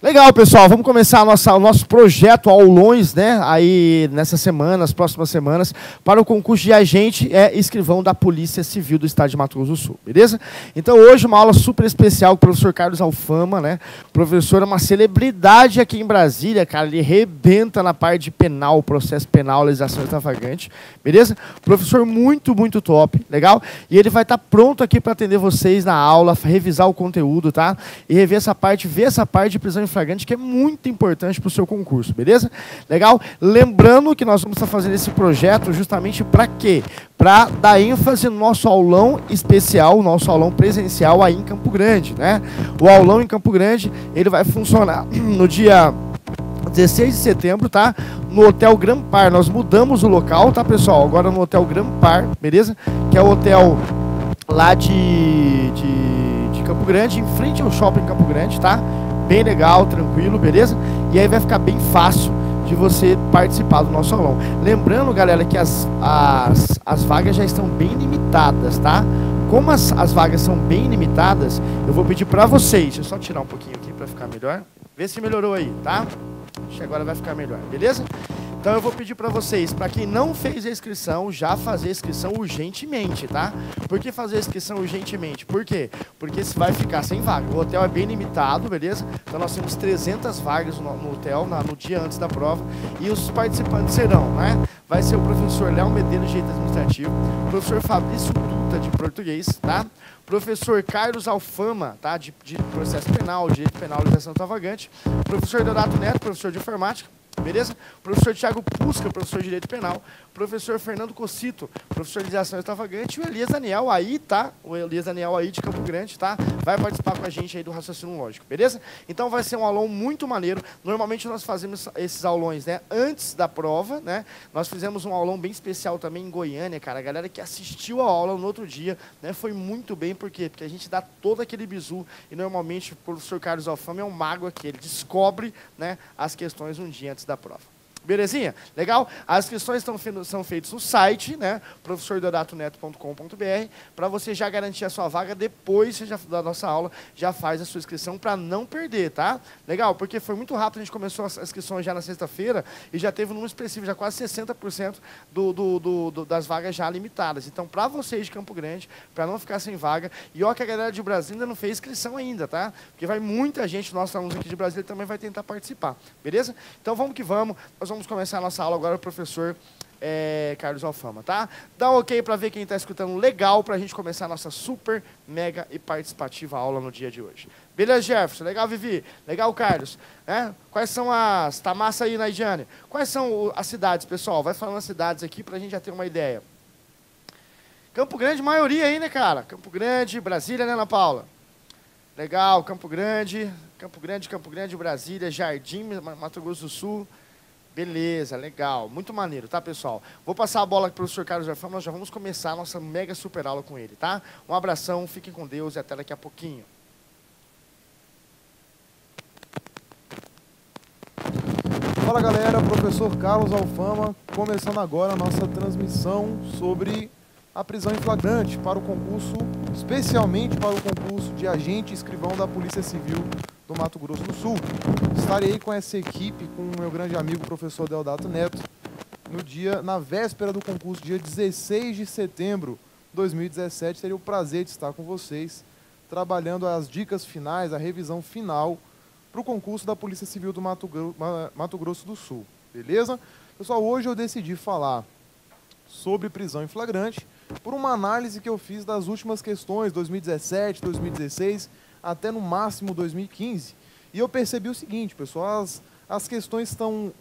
Legal, pessoal, vamos começar o nosso projeto aulões, né, aí nessas semanas, próximas semanas, para o concurso de agente escrivão da Polícia Civil do Estado de Mato Grosso do Sul, beleza? Então hoje uma aula super especial com o professor Carlos Alfama, né, o professor é uma celebridade aqui em Brasília, cara, ele rebenta na parte de penal, processo penal, legislação extravagante, beleza? Professor muito, muito top, legal? E ele vai estar pronto aqui para atender vocês na aula, revisar o conteúdo, tá? E rever essa parte, ver essa parte de prisão em flagrante, que é muito importante para o seu concurso, beleza? Legal? Lembrando que nós vamos estar fazendo esse projeto justamente para quê? Para dar ênfase no nosso aulão especial, nosso aulão presencial aí em Campo Grande, né? O aulão em Campo Grande, ele vai funcionar no dia 16 de setembro, tá? No Hotel Grand Par. Nós mudamos o local, tá, pessoal? Agora no Hotel Grand Par, beleza? Que é o hotel lá de Campo Grande, em frente ao shopping Campo Grande, tá? Bem legal, tranquilo, beleza? E aí vai ficar bem fácil de você participar do nosso aulão. Lembrando, galera, que as vagas já estão bem limitadas, tá? Como as vagas são bem limitadas, eu vou pedir para vocês, deixa eu só tirar um pouquinho aqui para ficar melhor. Vê se melhorou aí, tá? Acho que agora vai ficar melhor, beleza? Então eu vou pedir para vocês, para quem não fez a inscrição, já fazer a inscrição urgentemente, tá? Por que fazer a inscrição urgentemente? Por quê? Porque você vai ficar sem vaga. O hotel é bem limitado, beleza? Então nós temos 300 vagas no hotel, no dia antes da prova. E os participantes serão, né? Vai ser o professor Léo Medeiros, de Direito Administrativo, o professor Fabrício Dutra, de Português, tá? Professor Carlos Alfama, tá? De Processo Penal, Direito Penal, Legislação Extravagante, professor Deodato Neto, professor de Informática, beleza? Professor Thiago Pusca, professor de Direito Penal, professor Fernando Cocito, professor de Legislação Extravagante, e o Elias Daniel aí, tá? O Elias Daniel aí de Campo Grande, tá? Vai participar com a gente aí do raciocínio lógico, beleza? Então vai ser um aulão muito maneiro. Normalmente nós fazemos esses aulões, né, antes da prova, né? Nós fizemos um aulão bem especial também em Goiânia, cara. A galera que assistiu a aula no outro dia, né, foi muito bem, por quê? Porque a gente dá todo aquele bizu e normalmente o professor Carlos Alfama é um mago aqui, ele descobre, né, as questões um dia antes da prova. Belezinha? Legal? As inscrições são feitas no site, né, professordodatoneto.com.br, para você já garantir a sua vaga depois da nossa aula, já faz a sua inscrição para não perder, tá? Legal? Porque foi muito rápido, a gente começou as inscrições já na sexta-feira e já teve um número expressivo, já quase 60% das vagas já limitadas. Então, para vocês de Campo Grande, para não ficar sem vaga, e ó que a galera de Brasília ainda não fez inscrição ainda, tá? Porque vai muita gente, nossos alunos aqui de Brasília também vai tentar participar, beleza? Então, vamos que vamos. Nós vamos começar a nossa aula agora, o professor Carlos Alfama, tá? Dá um ok para ver quem está escutando legal, para a gente começar a nossa super, mega e participativa aula no dia de hoje. Beleza, Jefferson? Legal, Vivi? Legal, Carlos? Quais são as... Tá massa aí, Naidiane? Quais são as cidades, pessoal? Vai falando as cidades aqui para a gente já ter uma ideia. Campo Grande, maioria aí, né, cara? Campo Grande, Brasília, né, Ana Paula? Legal, Campo Grande, Brasília, Jardim, Mato Grosso do Sul. Beleza, legal, muito maneiro, tá, pessoal? Vou passar a bola para o professor Carlos Alfama, nós já vamos começar a nossa mega super aula com ele, tá? Um abração, fiquem com Deus e até daqui a pouquinho. Fala, galera, professor Carlos Alfama, começando agora a nossa transmissão sobre a prisão em flagrante para o concurso, especialmente para o concurso de agente escrivão da Polícia Civil do Mato Grosso do Sul. Estarei com essa equipe, com o meu grande amigo, professor Deodato Neto, na véspera do concurso, dia 16 de setembro de 2017. Teria o prazer de estar com vocês, trabalhando as dicas finais, a revisão final para o concurso da Polícia Civil do Mato Grosso do Sul. Beleza? Pessoal, hoje eu decidi falar sobre prisão em flagrante por uma análise que eu fiz das últimas questões, 2017, 2016, até no máximo 2015. E eu percebi o seguinte, pessoal, as questões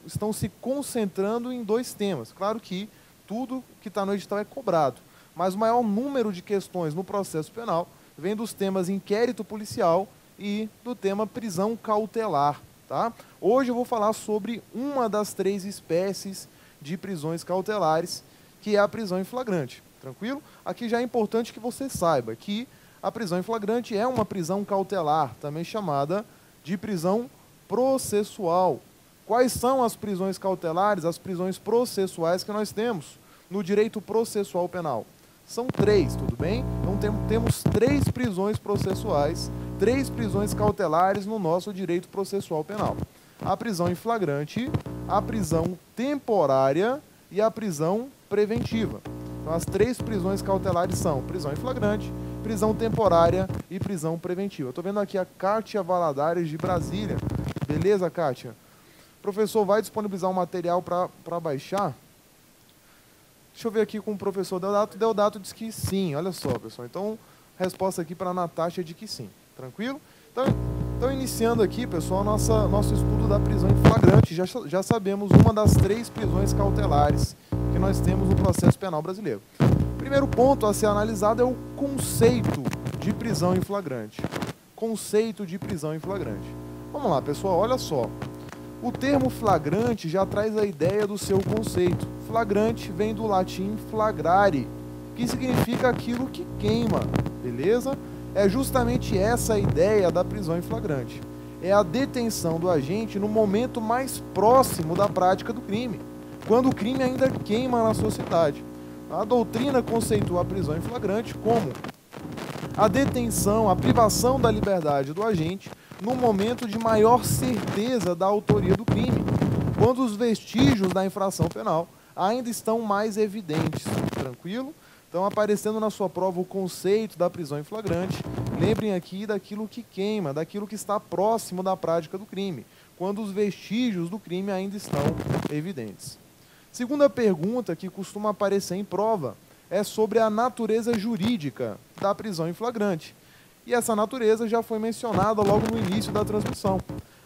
estão se concentrando em dois temas. Claro que tudo que está no edital é cobrado, mas o maior número de questões no processo penal vem dos temas inquérito policial e do tema prisão cautelar, tá? Hoje eu vou falar sobre uma das 3 espécies de prisões cautelares, que é a prisão em flagrante, tranquilo? Aqui já é importante que você saiba que a prisão em flagrante é uma prisão cautelar, também chamada de prisão processual. Quais são as prisões cautelares, as prisões processuais que nós temos no direito processual penal? São 3, tudo bem? Então temos 3 prisões processuais 3 prisões cautelares no nosso direito processual penal: a prisão em flagrante, a prisão temporária e a prisão preventiva. Então, as 3 prisões cautelares são prisão em flagrante, prisão temporária e prisão preventiva. Estou vendo aqui a Kátia Valadares de Brasília. Beleza, Kátia? O professor vai disponibilizar um material para baixar? Deixa eu ver aqui com o professor Deodato. Deodato diz que sim, olha só, pessoal. Então, resposta aqui para a Natasha é de que sim. Tranquilo? Então, iniciando aqui, pessoal, nosso estudo da prisão em flagrante. Já sabemos uma das 3 prisões cautelares que nós temos no processo penal brasileiro. Primeiro ponto a ser analisado é o conceito de prisão em flagrante. Conceito de prisão em flagrante. Vamos lá, pessoal, olha só. O termo flagrante já traz a ideia do seu conceito. Flagrante vem do latim flagrare, que significa aquilo que queima, beleza? É justamente essa a ideia da prisão em flagrante. É a detenção do agente no momento mais próximo da prática do crime, quando o crime ainda queima na sociedade. A doutrina conceitua a prisão em flagrante como a detenção, a privação da liberdade do agente no momento de maior certeza da autoria do crime, quando os vestígios da infração penal ainda estão mais evidentes. Tranquilo? Então, aparecendo na sua prova o conceito da prisão em flagrante, lembrem aqui daquilo que queima, daquilo que está próximo da prática do crime, quando os vestígios do crime ainda estão evidentes. Segunda pergunta que costuma aparecer em prova é sobre a natureza jurídica da prisão em flagrante. E essa natureza já foi mencionada logo no início da transmissão.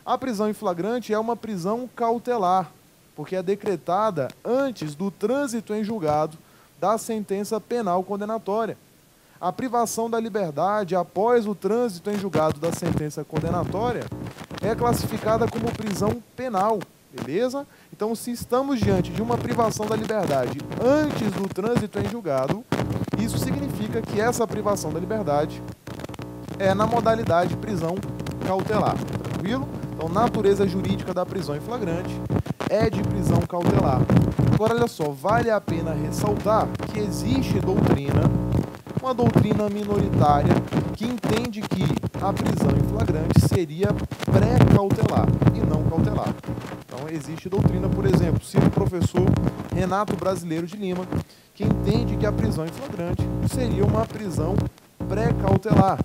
A prisão em flagrante é uma prisão cautelar, porque é decretada antes do trânsito em julgado da sentença penal condenatória. A privação da liberdade após o trânsito em julgado da sentença condenatória é classificada como prisão penal, beleza? Então, se estamos diante de uma privação da liberdade antes do trânsito em julgado, isso significa que essa privação da liberdade é na modalidade prisão cautelar, tranquilo? Então, natureza jurídica da prisão em flagrante é de prisão cautelar. Agora, olha só, vale a pena ressaltar que existe uma doutrina minoritária que entende que a prisão em flagrante seria pré-cautelar e não cautelar. Então, existe doutrina, por exemplo, cito o professor Renato Brasileiro de Lima, que entende que a prisão em flagrante seria uma prisão pré-cautelar.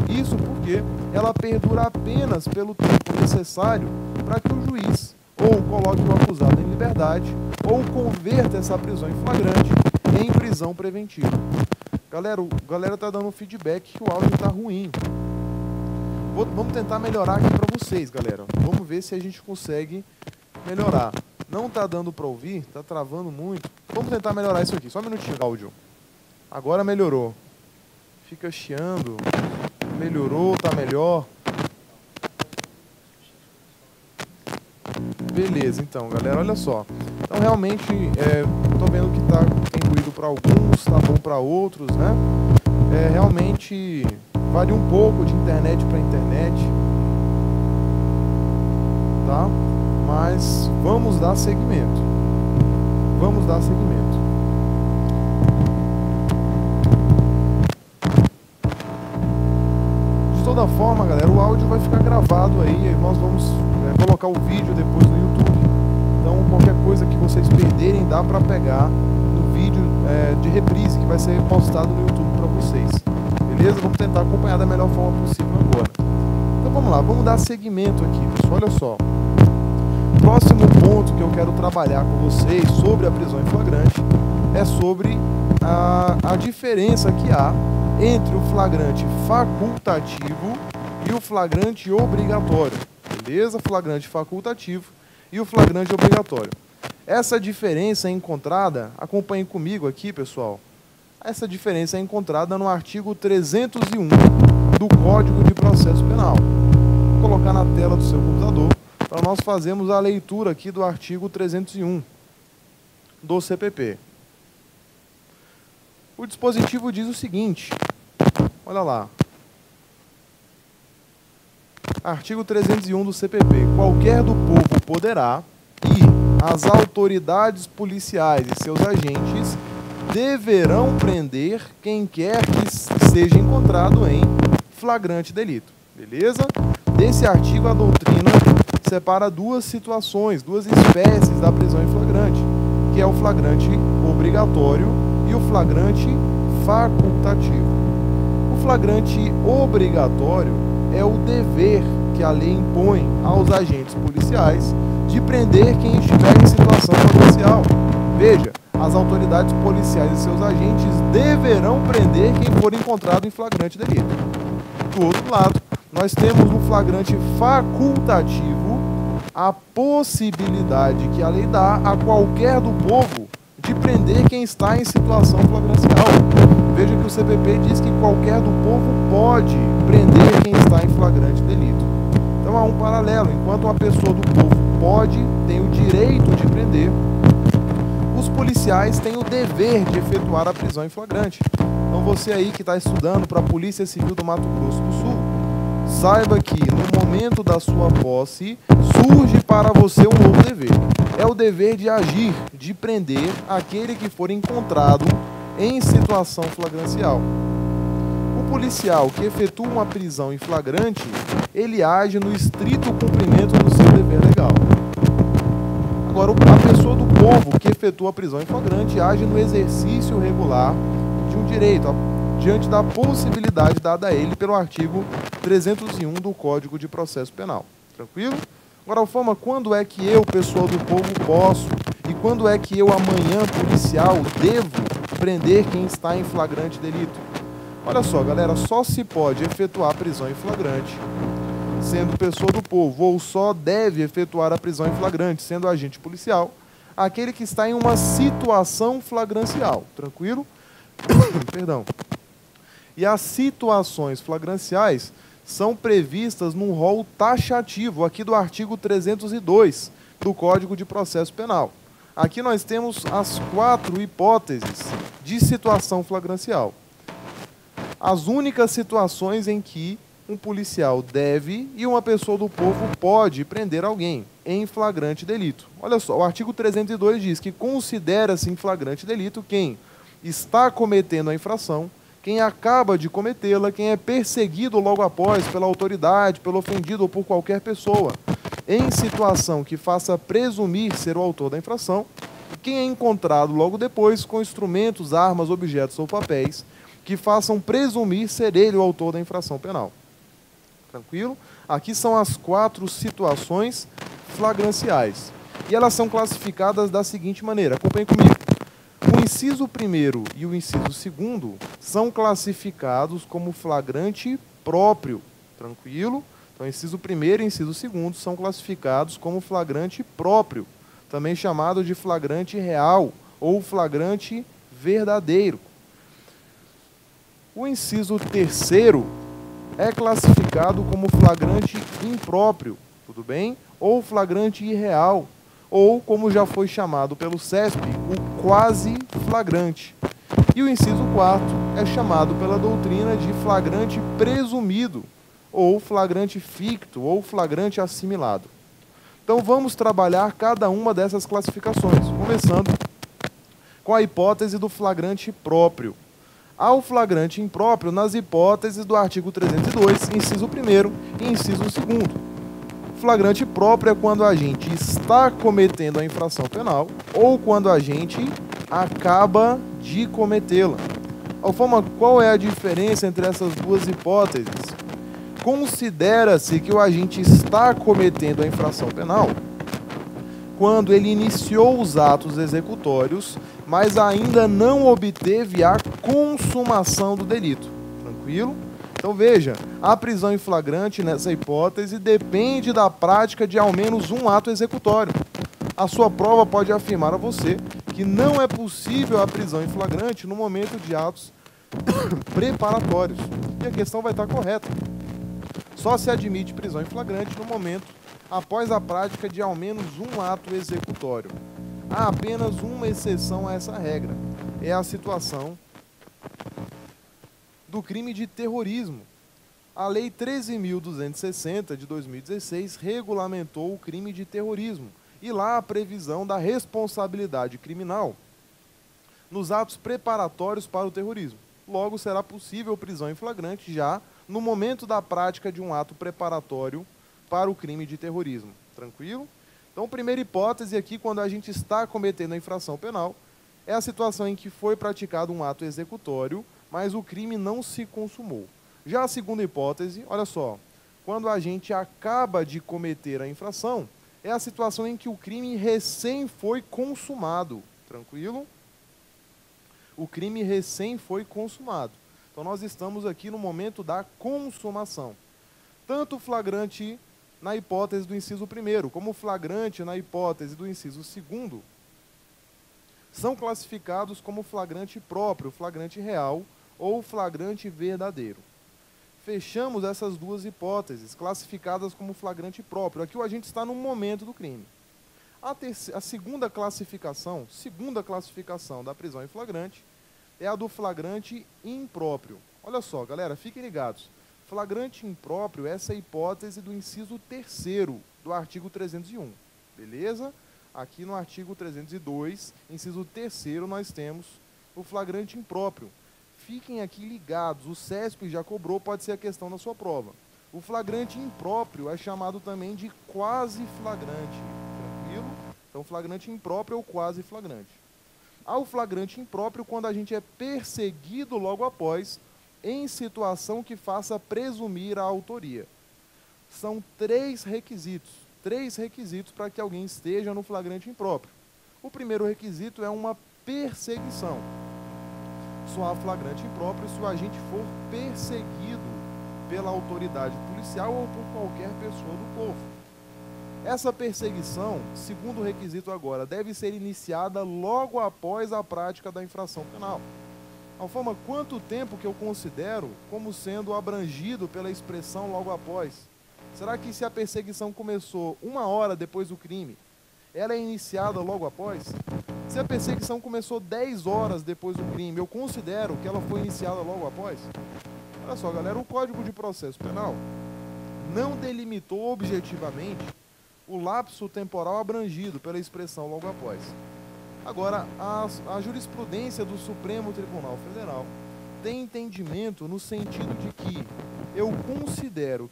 Isso porque ela perdura apenas pelo tempo necessário para que o juiz ou coloque o acusado em liberdade ou converta essa prisão em flagrante em prisão preventiva. Galera tá dando feedback que o áudio tá ruim. Vamos tentar melhorar aqui para vocês, galera. Vamos ver se a gente consegue melhorar. Não tá dando para ouvir, tá travando muito. Vamos tentar melhorar isso aqui. Só um minutinho, áudio. Agora melhorou. Fica chiando. Melhorou, tá melhor. Beleza, então, galera, olha só. Então, realmente, tô vendo que tem ruído para alguns, tá bom para outros, né? Realmente, varia um pouco de internet para internet, tá? Mas vamos dar seguimento. Vamos dar seguimento. De toda forma, galera, o áudio vai ficar gravado aí, nós vamos colocar o vídeo depois no YouTube. Então, qualquer coisa que vocês perderem, dá para pegar no vídeo de reprise que vai ser postado no YouTube para vocês. Beleza? Vamos tentar acompanhar da melhor forma possível agora. Então, vamos lá, vamos dar seguimento aqui, pessoal. Olha só. Próximo ponto que eu quero trabalhar com vocês sobre a prisão em flagrante é sobre a diferença que há entre o flagrante facultativo e o flagrante obrigatório. Beleza? Flagrante facultativo e o flagrante obrigatório. Essa diferença é encontrada, acompanhem comigo aqui, pessoal. Essa diferença é encontrada no artigo 301 do Código de Processo Penal. Vou colocar na tela do seu computador para nós fazermos a leitura aqui do artigo 301 do CPP. O dispositivo diz o seguinte, olha lá. Artigo 301 do CPP. Qualquer do povo poderá e as autoridades policiais e seus agentes deverão prender quem quer que seja encontrado em flagrante delito. Beleza? Desse artigo, a doutrina separa duas situações, duas espécies da prisão em flagrante, que é o flagrante obrigatório e o flagrante facultativo. O flagrante obrigatório é o dever que a lei impõe aos agentes policiais de prender quem estiver em situação flagrancial. Veja, as autoridades policiais e seus agentes deverão prender quem for encontrado em flagrante delito. Do outro lado, nós temos no flagrante facultativo a possibilidade que a lei dá a qualquer do povo de prender quem está em situação flagrancial. Veja que o CPP diz que qualquer do povo pode prender quem está em flagrante delito. Então há um paralelo. Enquanto uma pessoa do povo pode, tem o direito de prender, os policiais têm o dever de efetuar a prisão em flagrante. Então você aí que está estudando para a Polícia Civil do Mato Grosso do Sul, saiba que no momento da sua posse surge para você um novo dever. É o dever de agir, de prender aquele que for encontrado em situação flagrancial. O policial que efetua uma prisão em flagrante, ele age no estrito cumprimento do seu dever legal. Agora, a pessoa do povo que efetua a prisão em flagrante age no exercício regular de um direito, diante da possibilidade dada a ele pelo artigo 301 do Código de Processo Penal. Tranquilo? Agora, Alfama, quando é que eu, pessoa do povo, posso e quando é que eu, amanhã, policial, devo prender quem está em flagrante delito? Olha só, galera, só se pode efetuar a prisão em flagrante sendo pessoa do povo, ou só deve efetuar a prisão em flagrante, sendo agente policial, aquele que está em uma situação flagrancial. Tranquilo? Perdão. E as situações flagranciais são previstas num rol taxativo, aqui do artigo 302 do Código de Processo Penal. Aqui nós temos as 4 hipóteses de situação flagrancial. As únicas situações em que um policial deve e uma pessoa do povo pode prender alguém em flagrante delito. Olha só, o artigo 302 diz que considera-se em flagrante delito quem está cometendo a infração, quem acaba de cometê-la, quem é perseguido logo após pela autoridade, pelo ofendido ou por qualquer pessoa, em situação que faça presumir ser o autor da infração, e quem é encontrado logo depois com instrumentos, armas, objetos ou papéis que façam presumir ser ele o autor da infração penal. Tranquilo? Aqui são as 4 situações flagranciais. E elas são classificadas da seguinte maneira. Acompanhe comigo. O inciso 1º e o inciso 2º são classificados como flagrante próprio. Tranquilo? Então, inciso 1º e inciso 2º são classificados como flagrante próprio, também chamado de flagrante real ou flagrante verdadeiro. O inciso 3º é classificado como flagrante impróprio, tudo bem? Ou flagrante irreal, ou, como já foi chamado pelo CESP, o quase flagrante. E o inciso 4º é chamado pela doutrina de flagrante presumido, ou flagrante ficto, ou flagrante assimilado. Então vamos trabalhar cada uma dessas classificações, começando com a hipótese do flagrante próprio. Há o flagrante impróprio nas hipóteses do artigo 302, inciso 1º e inciso 2º. Flagrante próprio é quando a gente está cometendo a infração penal ou quando a gente acaba de cometê-la. Alfama, qual é a diferença entre essas duas hipóteses? Considera-se que o agente está cometendo a infração penal quando ele iniciou os atos executórios, mas ainda não obteve a consumação do delito. Tranquilo? Então veja, a prisão em flagrante nessa hipótese depende da prática de ao menos um ato executório. A sua prova pode afirmar a você que não é possível a prisão em flagrante no momento de atos preparatórios. E a questão vai estar correta. Só se admite prisão em flagrante no momento após a prática de ao menos um ato executório. Há apenas uma exceção a essa regra. É a situação do crime de terrorismo. A Lei 13.260 de 2016 regulamentou o crime de terrorismo e lá a previsão da responsabilidade criminal nos atos preparatórios para o terrorismo. logo será possível prisão em flagrante já no momento da prática de um ato preparatório para o crime de terrorismo. Tranquilo? Então, primeira hipótese aqui, quando a gente está cometendo a infração penal, é a situação em que foi praticado um ato executório, mas o crime não se consumou. Já a segunda hipótese, olha só, quando a gente acaba de cometer a infração, é a situação em que o crime recém foi consumado. Tranquilo? O crime recém foi consumado. Então, nós estamos aqui no momento da consumação. Tanto flagrante na hipótese do inciso 1º, como flagrante na hipótese do inciso 2º, são classificados como flagrante próprio, flagrante real ou flagrante verdadeiro. Fechamos essas duas hipóteses, classificadas como flagrante próprio. Aqui o agente está no momento do crime. A segunda classificação da prisão em flagrante é a do flagrante impróprio. Olha só, galera, fiquem ligados. Flagrante impróprio, essa é a hipótese do inciso 3º do artigo 301. Beleza? Aqui no artigo 302, inciso 3º, nós temos o flagrante impróprio. Fiquem aqui ligados, o CESP já cobrou, pode ser a questão da sua prova. O flagrante impróprio é chamado também de quase flagrante. Tranquilo? Então, flagrante impróprio é o quase flagrante. Há o flagrante impróprio quando a gente é perseguido logo após, em situação que faça presumir a autoria. São três requisitos para que alguém esteja no flagrante impróprio. O primeiro requisito é uma perseguição. Só há flagrante impróprio se o agente for perseguido pela autoridade policial ou por qualquer pessoa do povo. Essa perseguição, segundo requisito agora, deve ser iniciada logo após a prática da infração penal. Alfama, quanto tempo que eu considero como sendo abrangido pela expressão logo após? Será que se a perseguição começou 1 hora depois do crime, ela é iniciada logo após? Se a perseguição começou 10 horas depois do crime, eu considero que ela foi iniciada logo após? Olha só, galera, o Código de Processo Penal não delimitou objetivamente o lapso temporal abrangido pela expressão logo após. Agora, a jurisprudência do Supremo Tribunal Federal tem entendimento no sentido de que eu considero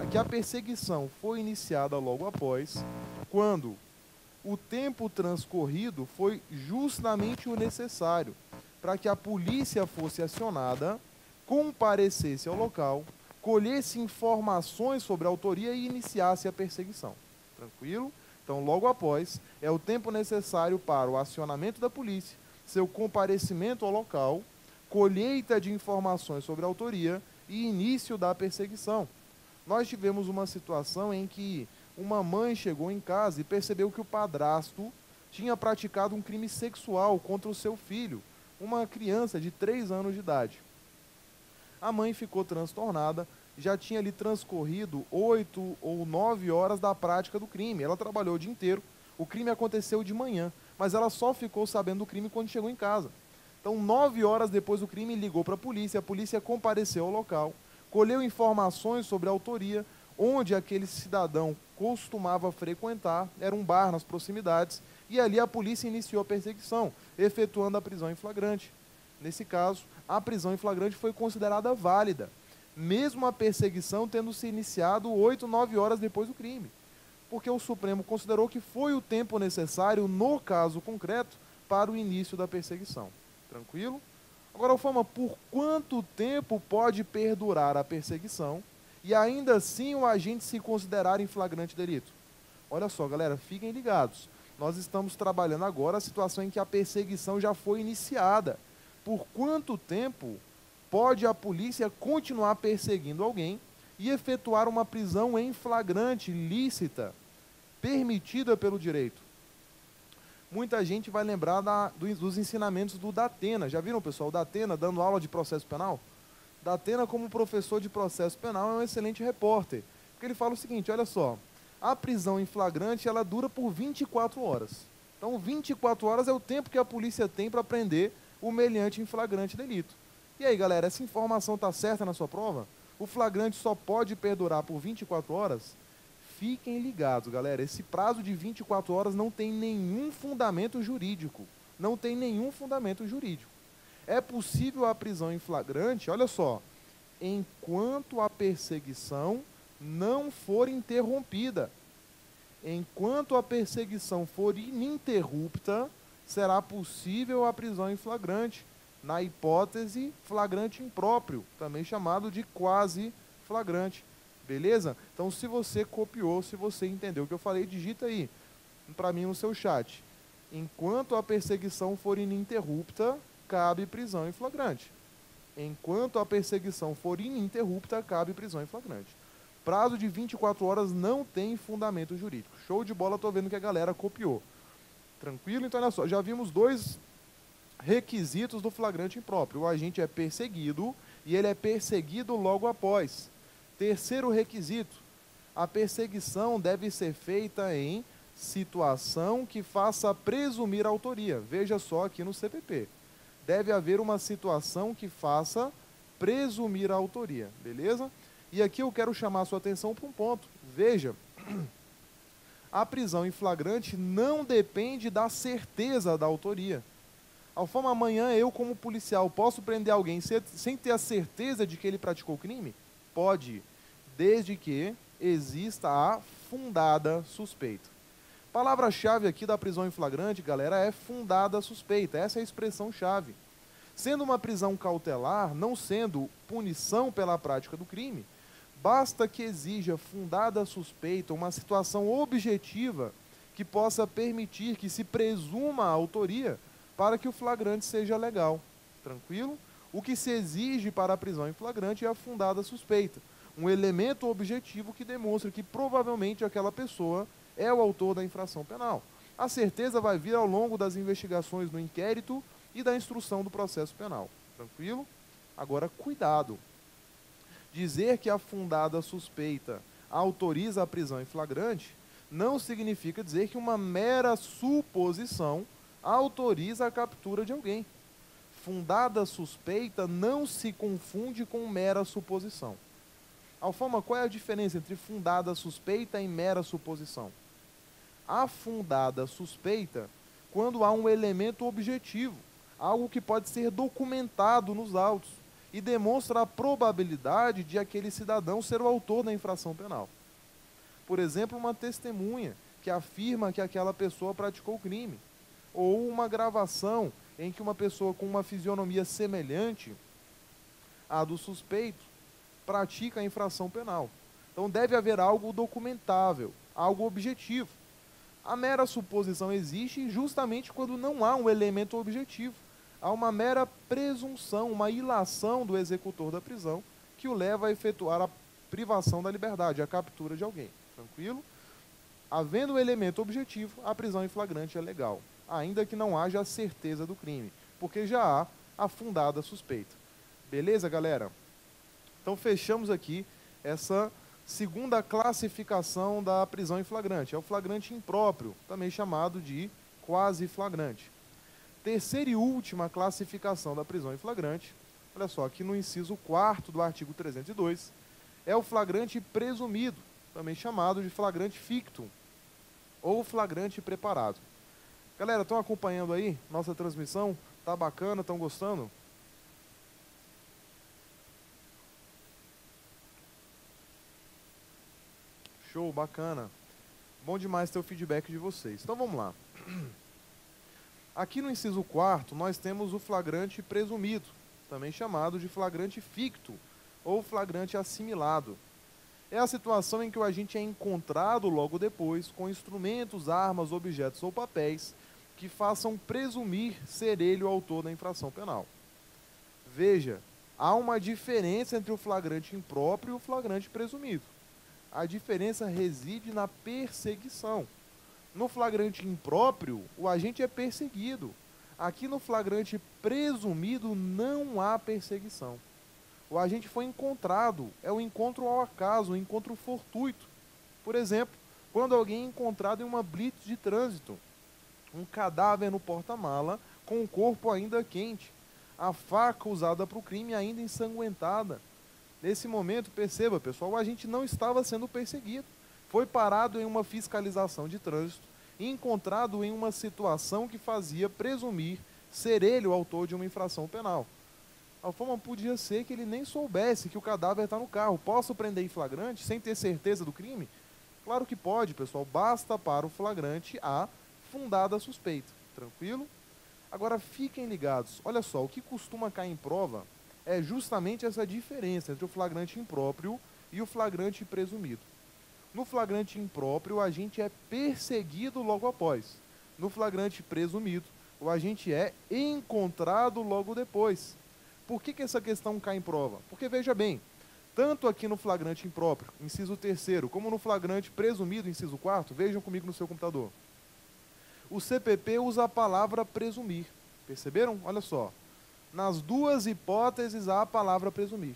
que a perseguição foi iniciada logo após, quando o tempo transcorrido foi justamente o necessário para que a polícia fosse acionada, comparecesse ao local, colhesse informações sobre a autoria e iniciasse a perseguição. Tranquilo? Então, logo após, é o tempo necessário para o acionamento da polícia, seu comparecimento ao local, colheita de informações sobre a autoria e início da perseguição. Nós tivemos uma situação em que uma mãe chegou em casa e percebeu que o padrasto tinha praticado um crime sexual contra o seu filho, uma criança de 3 anos de idade. A mãe ficou transtornada, já tinha ali transcorrido 8 ou 9 horas da prática do crime. Ela trabalhou o dia inteiro, o crime aconteceu de manhã, mas ela só ficou sabendo do crime quando chegou em casa. Então, 9 horas depois do crime, ligou para a polícia compareceu ao local, colheu informações sobre a autoria, onde aquele cidadão costumava frequentar, era um bar nas proximidades, e ali a polícia iniciou a perseguição, efetuando a prisão em flagrante. Nesse caso, a prisão em flagrante foi considerada válida, mesmo a perseguição tendo se iniciado 8, 9 horas depois do crime, porque o Supremo considerou que foi o tempo necessário, no caso concreto, para o início da perseguição. Tranquilo? Agora, Alfama, por quanto tempo pode perdurar a perseguição e ainda assim o agente se considerar em flagrante delito? Olha só, galera, fiquem ligados. Nós estamos trabalhando agora a situação em que a perseguição já foi iniciada. Por quanto tempo pode a polícia continuar perseguindo alguém e efetuar uma prisão em flagrante, lícita, permitida pelo direito? Muita gente vai lembrar dos ensinamentos do Datena. Já viram, pessoal, o Datena dando aula de processo penal? Datena, como professor de processo penal, é um excelente repórter. Porque ele fala o seguinte, olha só, a prisão em flagrante, ela dura por 24 horas. Então, 24 horas é o tempo que a polícia tem para prender o meliante em flagrante delito. E aí, galera, essa informação está certa na sua prova? O flagrante só pode perdurar por 24 horas? Fiquem ligados, galera, esse prazo de 24 horas não tem nenhum fundamento jurídico. Não tem nenhum fundamento jurídico. É possível a prisão em flagrante, olha só, enquanto a perseguição não for interrompida. Enquanto a perseguição for ininterrupta, será possível a prisão em flagrante, na hipótese flagrante impróprio, também chamado de quase flagrante. Beleza? Então, se você copiou, se você entendeu o que eu falei, digita aí para mim no seu chat. Enquanto a perseguição for ininterrupta, cabe prisão em flagrante. Enquanto a perseguição for ininterrupta, cabe prisão em flagrante. Prazo de 24 horas não tem fundamento jurídico. Show de bola, tô vendo que a galera copiou. Tranquilo? Então, olha só, já vimos dois requisitos do flagrante impróprio. O agente é perseguido e ele é perseguido logo após. Terceiro requisito, a perseguição deve ser feita em situação que faça presumir a autoria. Veja só aqui no CPP. Deve haver uma situação que faça presumir a autoria, beleza? E aqui eu quero chamar a sua atenção para um ponto. Veja, a prisão em flagrante não depende da certeza da autoria. Alfama, amanhã eu, como policial, posso prender alguém sem ter a certeza de que ele praticou o crime? Pode, desde que exista a fundada suspeita. Palavra-chave aqui da prisão em flagrante, galera, é fundada suspeita. Essa é a expressão-chave. Sendo uma prisão cautelar, não sendo punição pela prática do crime, basta que exija fundada suspeita, uma situação objetiva que possa permitir que se presuma a autoria para que o flagrante seja legal. Tranquilo? O que se exige para a prisão em flagrante é a fundada suspeita, um elemento objetivo que demonstra que provavelmente aquela pessoa é o autor da infração penal. A certeza vai vir ao longo das investigações no inquérito e da instrução do processo penal. Tranquilo? Agora, cuidado. Dizer que a fundada suspeita autoriza a prisão em flagrante não significa dizer que uma mera suposição autoriza a captura de alguém. Fundada suspeita não se confunde com mera suposição. Alfama, qual é a diferença entre fundada suspeita e mera suposição? A fundada suspeita, quando há um elemento objetivo, algo que pode ser documentado nos autos e demonstra a probabilidade de aquele cidadão ser o autor da infração penal. Por exemplo, uma testemunha que afirma que aquela pessoa praticou o crime, ou uma gravação em que uma pessoa com uma fisionomia semelhante à do suspeito pratica a infração penal. Então deve haver algo documentável, algo objetivo. A mera suposição existe justamente quando não há um elemento objetivo. Há uma mera presunção, uma ilação do executor da prisão que o leva a efetuar a privação da liberdade, a captura de alguém. Tranquilo? Havendo um elemento objetivo, a prisão em flagrante é legal, ainda que não haja a certeza do crime, porque já há a fundada suspeita. Beleza, galera? Então fechamos aqui essa segunda classificação da prisão em flagrante. É o flagrante impróprio, também chamado de quase flagrante. Terceira e última classificação da prisão em flagrante, olha só, aqui no inciso 4º do artigo 302, é o flagrante presumido, também chamado de flagrante fictum, ou flagrante preparado. Galera, estão acompanhando aí nossa transmissão? Tá bacana? Estão gostando? Show, bacana. Bom demais ter o feedback de vocês. Então vamos lá. Aqui no inciso 4º, nós temos o flagrante presumido, também chamado de flagrante ficto, ou flagrante assimilado. É a situação em que o agente é encontrado logo depois com instrumentos, armas, objetos ou papéis que façam presumir ser ele o autor da infração penal. Veja, há uma diferença entre o flagrante impróprio e o flagrante presumido. A diferença reside na perseguição. No flagrante impróprio, o agente é perseguido. Aqui no flagrante presumido, não há perseguição. O agente foi encontrado, é um encontro ao acaso, um encontro fortuito. Por exemplo, quando alguém é encontrado em uma blitz de trânsito, um cadáver no porta-mala com o corpo ainda quente, a faca usada para o crime ainda ensanguentada. Nesse momento, perceba, pessoal, o agente não estava sendo perseguido. Foi parado em uma fiscalização de trânsito e encontrado em uma situação que fazia presumir ser ele o autor de uma infração penal. A forma podia ser que ele nem soubesse que o cadáver está no carro. Posso prender em flagrante sem ter certeza do crime? Claro que pode, pessoal. Basta para o flagrante a fundada suspeita. Tranquilo? Agora fiquem ligados. Olha só, o que costuma cair em prova é justamente essa diferença entre o flagrante impróprio e o flagrante presumido. No flagrante impróprio, o agente é perseguido logo após. No flagrante presumido, o agente é encontrado logo depois. Por que essa questão cai em prova? Porque, veja bem, tanto aqui no flagrante impróprio, inciso 3º, como no flagrante presumido, inciso 4º, vejam comigo no seu computador. O CPP usa a palavra presumir. Perceberam? Olha só. Nas duas hipóteses há a palavra presumir.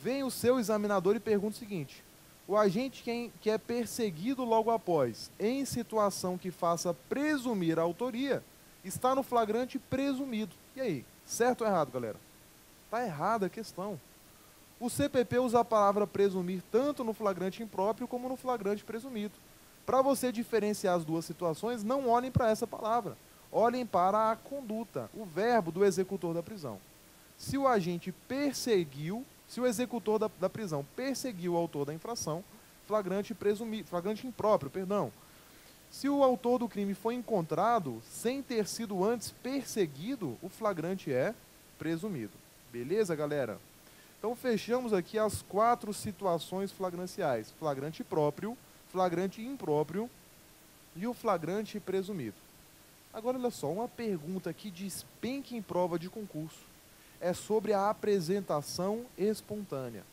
Vem o seu examinador e pergunta o seguinte: o agente que é perseguido logo após, em situação que faça presumir a autoria, está no flagrante presumido. E aí, certo ou errado, galera? Está errada a questão. O CPP usa a palavra presumir tanto no flagrante impróprio como no flagrante presumido. Para você diferenciar as duas situações, não olhem para essa palavra. Olhem para a conduta, o verbo do executor da prisão. Se o agente perseguiu, se o executor da prisão perseguiu o autor da infração, flagrante impróprio, perdão. Se o autor do crime foi encontrado sem ter sido antes perseguido, o flagrante é presumido. Beleza, galera? Então fechamos aqui as 4 situações flagranciais: flagrante próprio, flagrante impróprio e o flagrante presumido. Agora, olha só, uma pergunta que despenca em prova de concurso é sobre a apresentação espontânea.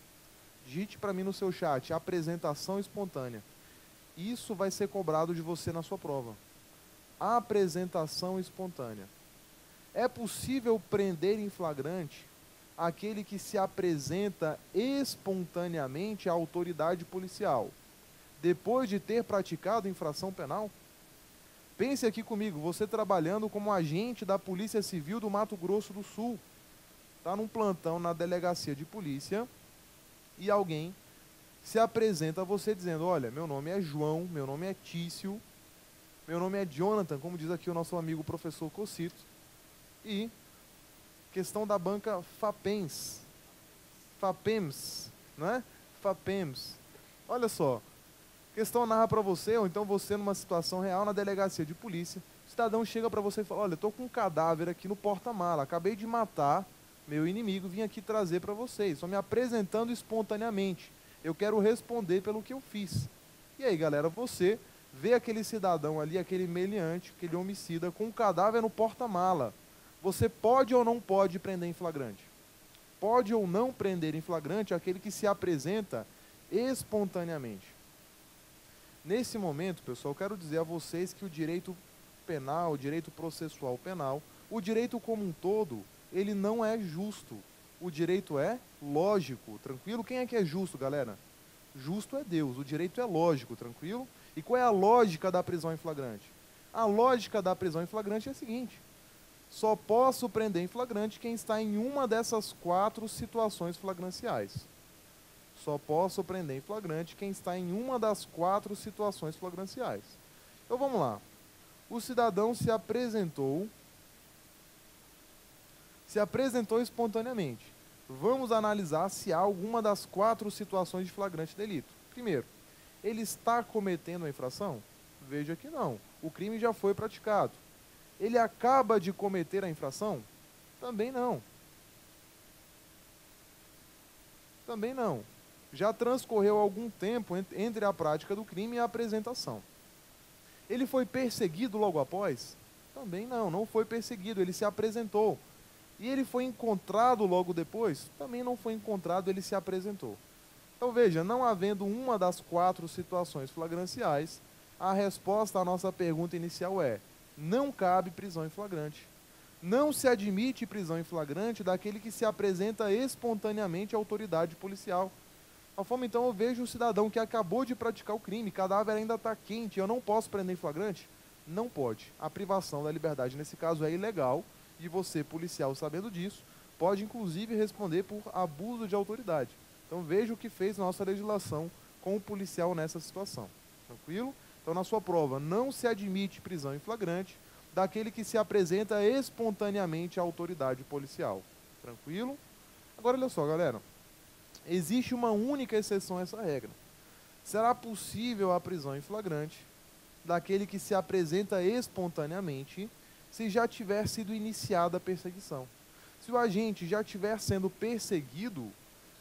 Digite para mim no seu chat: apresentação espontânea. Isso vai ser cobrado de você na sua prova. Apresentação espontânea. É possível prender em flagrante aquele que se apresenta espontaneamente à autoridade policial, depois de ter praticado infração penal? Pense aqui comigo, você trabalhando como agente da Polícia Civil do Mato Grosso do Sul, está num plantão na delegacia de polícia e alguém se apresenta a você dizendo: olha, meu nome é João, meu nome é Tício, meu nome é Jonathan, como diz aqui o nosso amigo professor Cocito, e questão da banca FAPEMS, não é? FAPEMS. Olha só, questão narra para você, ou então você numa situação real na delegacia de polícia, o cidadão chega para você e fala: olha, eu estou com um cadáver aqui no porta-mala, acabei de matar meu inimigo, vim aqui trazer para vocês, estou me apresentando espontaneamente, eu quero responder pelo que eu fiz. E aí, galera, você vê aquele cidadão ali, aquele meliante, aquele homicida com um cadáver no porta-mala. Você pode ou não pode prender em flagrante? Pode ou não prender em flagrante aquele que se apresenta espontaneamente? Nesse momento, pessoal, eu quero dizer a vocês que o direito penal, o direito processual penal, o direito como um todo, ele não é justo. O direito é lógico, tranquilo? Quem é que é justo, galera? Justo é Deus, o direito é lógico, tranquilo? E qual é a lógica da prisão em flagrante? A lógica da prisão em flagrante é a seguinte: só posso prender em flagrante quem está em uma dessas 4 situações flagranciais. Só posso prender em flagrante quem está em uma das 4 situações flagranciais. Então vamos lá. O cidadão se apresentou espontaneamente. Vamos analisar se há alguma das 4 situações de flagrante delito. Primeiro, ele está cometendo a infração? Veja que não. O crime já foi praticado. Ele acaba de cometer a infração? Também não. Também não. Já transcorreu algum tempo entre a prática do crime e a apresentação. Ele foi perseguido logo após? Também não, não foi perseguido, ele se apresentou. E ele foi encontrado logo depois? Também não foi encontrado, ele se apresentou. Então veja, não havendo uma das 4 situações flagranciais, a resposta à nossa pergunta inicial é: não cabe prisão em flagrante. Não se admite prisão em flagrante daquele que se apresenta espontaneamente à autoridade policial. A forma, então, eu vejo o cidadão que acabou de praticar o crime, cadáver ainda está quente, eu não posso prender em flagrante? Não pode. A privação da liberdade, nesse caso, é ilegal, e você, policial, sabendo disso, pode, inclusive, responder por abuso de autoridade. Então, veja o que fez nossa legislação com o policial nessa situação. Tranquilo? Então, na sua prova, não se admite prisão em flagrante daquele que se apresenta espontaneamente à autoridade policial. Tranquilo? Agora, olha só, galera. Existe uma única exceção a essa regra. Será possível a prisão em flagrante daquele que se apresenta espontaneamente se já tiver sido iniciada a perseguição. Se o agente já estiver sendo perseguido,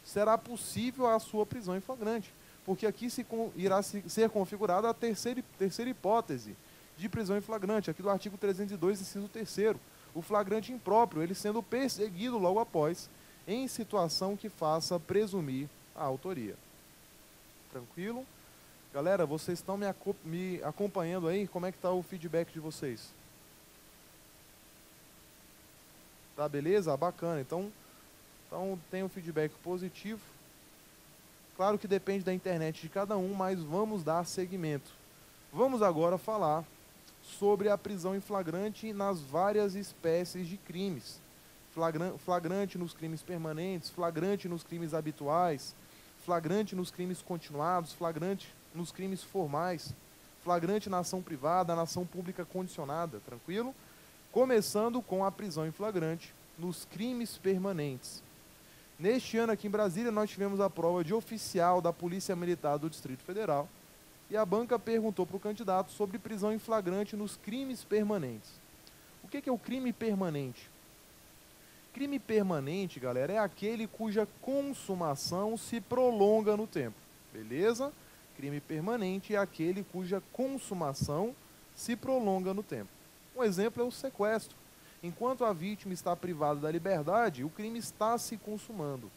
será possível a sua prisão em flagrante, porque aqui irá ser configurada a terceira hipótese de prisão em flagrante, aqui do artigo 302, inciso 3º, o flagrante impróprio, ele sendo perseguido logo após, em situação que faça presumir a autoria. Tranquilo? Galera, vocês estão me acompanhando aí? Como é que está o feedback de vocês? Tá beleza? Bacana. Então tem um feedback positivo. Claro que depende da internet de cada um, mas vamos dar seguimento. Vamos agora falar sobre a prisão em flagrante nas várias espécies de crimes. Flagrante nos crimes permanentes, flagrante nos crimes habituais, flagrante nos crimes continuados, flagrante nos crimes formais, flagrante na ação privada, na ação pública condicionada, tranquilo? Começando com a prisão em flagrante nos crimes permanentes. Neste ano aqui em Brasília nós tivemos a prova de oficial da Polícia Militar do Distrito Federal e a banca perguntou para o candidato sobre prisão em flagrante nos crimes permanentes. O que é o crime permanente? Crime permanente, galera, é aquele cuja consumação se prolonga no tempo, beleza? Crime permanente é aquele cuja consumação se prolonga no tempo. Um exemplo é o sequestro. Enquanto a vítima está privada da liberdade, o crime está se consumando.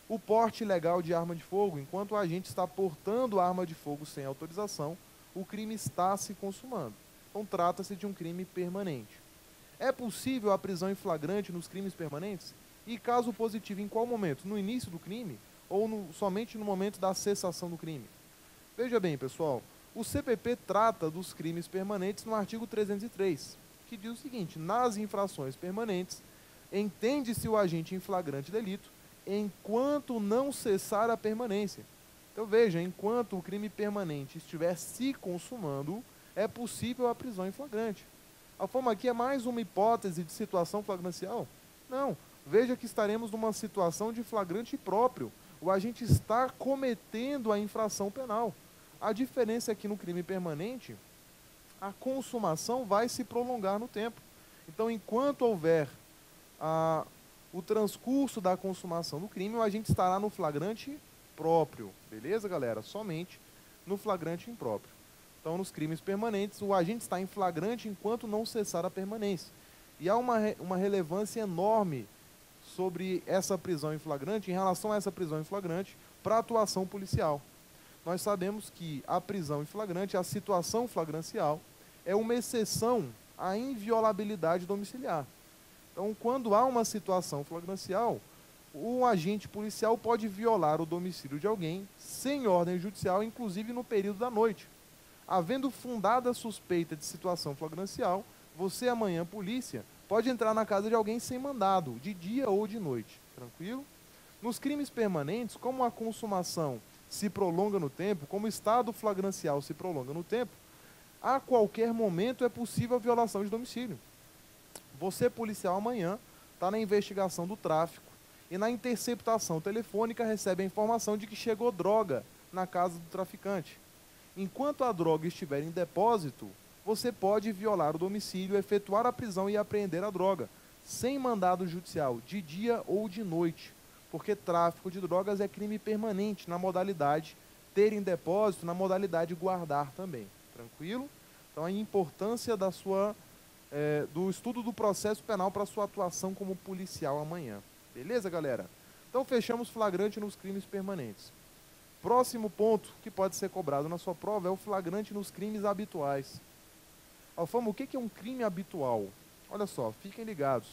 O porte ilegal de arma de fogo, enquanto o agente está portando arma de fogo sem autorização, o crime está se consumando. Então trata-se de um crime permanente. É possível a prisão em flagrante nos crimes permanentes? E caso positivo, em qual momento? No início do crime ou somente no momento da cessação do crime? Veja bem, pessoal, o CPP trata dos crimes permanentes no artigo 303, que diz o seguinte: nas infrações permanentes, entende-se o agente em flagrante delito enquanto não cessar a permanência. Então veja, enquanto o crime permanente estiver se consumando, é possível a prisão em flagrante. A forma aqui é mais uma hipótese de situação flagrancial? Não. Veja que estaremos numa situação de flagrante próprio. O agente está cometendo a infração penal. A diferença é que no crime permanente, a consumação vai se prolongar no tempo. Então, enquanto houver o transcurso da consumação do crime, o agente estará no flagrante próprio. Beleza, galera? Somente no flagrante impróprio. Então, nos crimes permanentes, o agente está em flagrante enquanto não cessar a permanência. E há uma relevância enorme sobre essa prisão em flagrante, em relação a essa prisão em flagrante, para a atuação policial. Nós sabemos que a prisão em flagrante, a situação flagrancial, é uma exceção à inviolabilidade domiciliar. Então, quando há uma situação flagrancial, o agente policial pode violar o domicílio de alguém sem ordem judicial, inclusive no período da noite. Havendo fundada suspeita de situação flagrancial, você amanhã, polícia, pode entrar na casa de alguém sem mandado, de dia ou de noite. Tranquilo? Nos crimes permanentes, como a consumação se prolonga no tempo, como o estado flagrancial se prolonga no tempo, a qualquer momento é possível a violação de domicílio. Você, policial, amanhã está na investigação do tráfico e na interceptação telefônica recebe a informação de que chegou droga na casa do traficante. Enquanto a droga estiver em depósito, você pode violar o domicílio, efetuar a prisão e apreender a droga, sem mandado judicial, de dia ou de noite, porque tráfico de drogas é crime permanente na modalidade ter em depósito, na modalidade guardar também. Tranquilo? Então, a importância do estudo do processo penal para a sua atuação como policial amanhã. Beleza, galera? Então, fechamos flagrante nos crimes permanentes. Próximo ponto que pode ser cobrado na sua prova é o flagrante nos crimes habituais. Alfama, o que é um crime habitual? Olha só, fiquem ligados.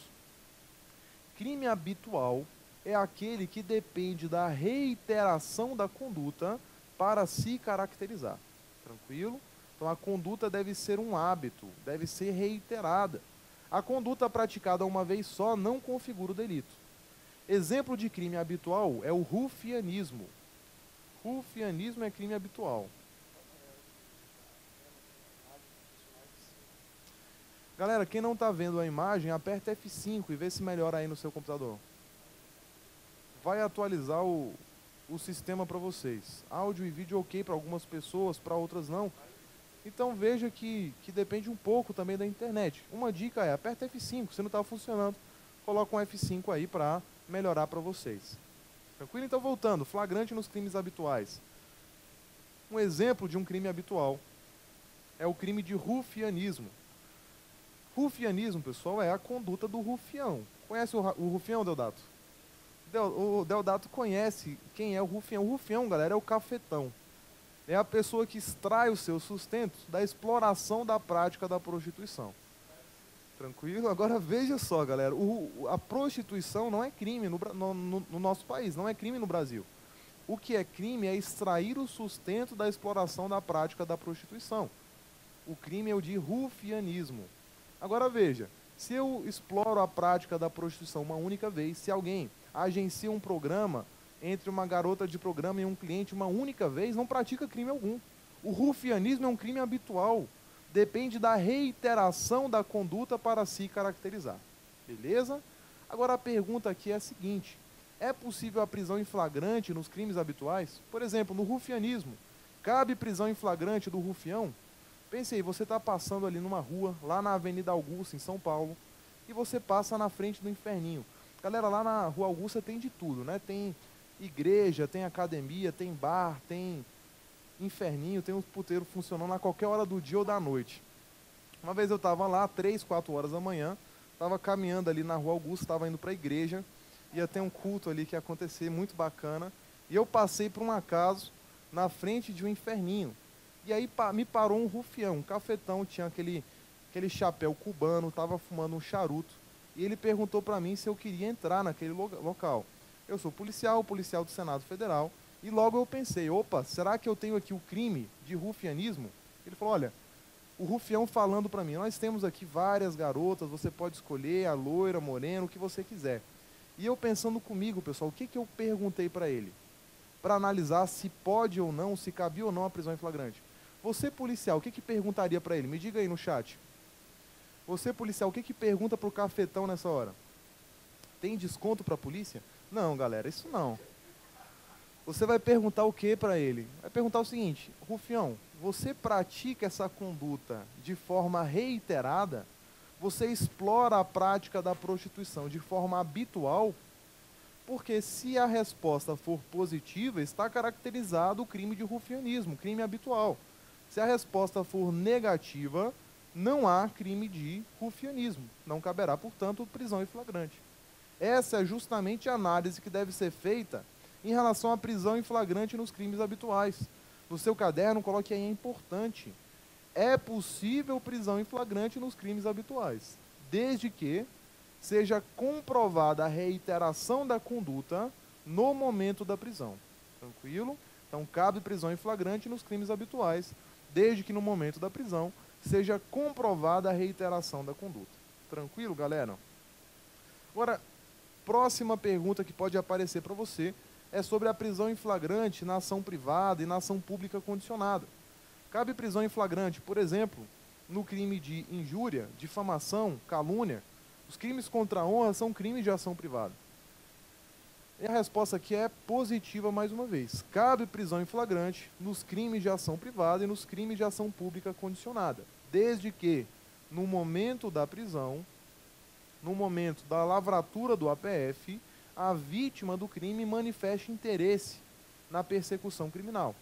Crime habitual é aquele que depende da reiteração da conduta para se caracterizar. Tranquilo? Então a conduta deve ser um hábito, deve ser reiterada. A conduta praticada uma vez só não configura o delito. Exemplo de crime habitual é o rufianismo. Rufianismo é crime habitual. Galera, quem não está vendo a imagem, aperta F5 e vê se melhora aí no seu computador. Vai atualizar o sistema para vocês. Áudio e vídeo ok para algumas pessoas, para outras não. Então veja que depende um pouco também da internet. Uma dica é, aperta F5, se não está funcionando, coloca um F5 aí para melhorar para vocês. Tranquilo? Então voltando, flagrante nos crimes habituais. Um exemplo de um crime habitual é o crime de rufianismo. Rufianismo, pessoal, é a conduta do rufião. Conhece o rufião, Deodato? O Deodato conhece quem é o rufião. O rufião, galera, é o cafetão. É a pessoa que extrai o seu sustento da exploração da prática da prostituição. Tranquilo? Agora veja só, galera, a prostituição não é crime no nosso país, não é crime no Brasil. O que é crime é extrair o sustento da exploração da prática da prostituição. O crime é o de rufianismo. Agora veja, se eu exploro a prática da prostituição uma única vez, se alguém agencia um programa entre uma garota de programa e um cliente uma única vez, não pratica crime algum. O rufianismo é um crime habitual. Depende da reiteração da conduta para se caracterizar. Beleza? Agora a pergunta aqui é a seguinte: é possível a prisão em flagrante nos crimes habituais? Por exemplo, no rufianismo, cabe prisão em flagrante do rufião? Pense aí, você está passando ali numa rua, lá na Avenida Augusta, em São Paulo, e você passa na frente do Inferninho. Galera, lá na Rua Augusta tem de tudo, né? Tem igreja, tem academia, tem bar, tem Inferninho, tem uns puteiros funcionando a qualquer hora do dia ou da noite. Uma vez eu estava lá, 3, 4 horas da manhã, estava caminhando ali na Rua Augusta, estava indo para a igreja, ia ter um culto ali que ia acontecer, muito bacana, e eu passei por um acaso na frente de um Inferninho. E aí me parou um rufião, um cafetão, tinha aquele chapéu cubano, estava fumando um charuto, e ele perguntou para mim se eu queria entrar naquele local. Eu sou policial do Senado Federal, e logo eu pensei, opa, será que eu tenho aqui o crime de rufianismo? Ele falou, olha, o rufião falando para mim, nós temos aqui várias garotas, você pode escolher a loira, morena, o que você quiser. E eu pensando comigo, pessoal, o que eu perguntei para ele? Para analisar se pode ou não, se cabia ou não a prisão em flagrante. Você, policial, o que perguntaria para ele? Me diga aí no chat. Você, policial, o que pergunta para o cafetão nessa hora? Tem desconto para a polícia? Não, galera, isso não. Você vai perguntar o que para ele? Vai perguntar o seguinte, rufião, você pratica essa conduta de forma reiterada? Você explora a prática da prostituição de forma habitual? Porque se a resposta for positiva, está caracterizado o crime de rufianismo, crime habitual. Se a resposta for negativa, não há crime de rufianismo. Não caberá, portanto, prisão em flagrante. Essa é justamente a análise que deve ser feita em relação à prisão em flagrante nos crimes habituais. No seu caderno, coloque aí, é importante. É possível prisão em flagrante nos crimes habituais, desde que seja comprovada a reiteração da conduta no momento da prisão. Tranquilo? Então, cabe prisão em flagrante nos crimes habituais, desde que no momento da prisão seja comprovada a reiteração da conduta. Tranquilo, galera? Agora, próxima pergunta que pode aparecer para você é sobre a prisão em flagrante na ação privada e na ação pública condicionada. Cabe prisão em flagrante, por exemplo, no crime de injúria, difamação, calúnia. Os crimes contra a honra são crimes de ação privada. E a resposta aqui é positiva mais uma vez. Cabe prisão em flagrante nos crimes de ação privada e nos crimes de ação pública condicionada, desde que, no momento da prisão, no momento da lavratura do APF, a vítima do crime manifeste interesse na persecução criminal.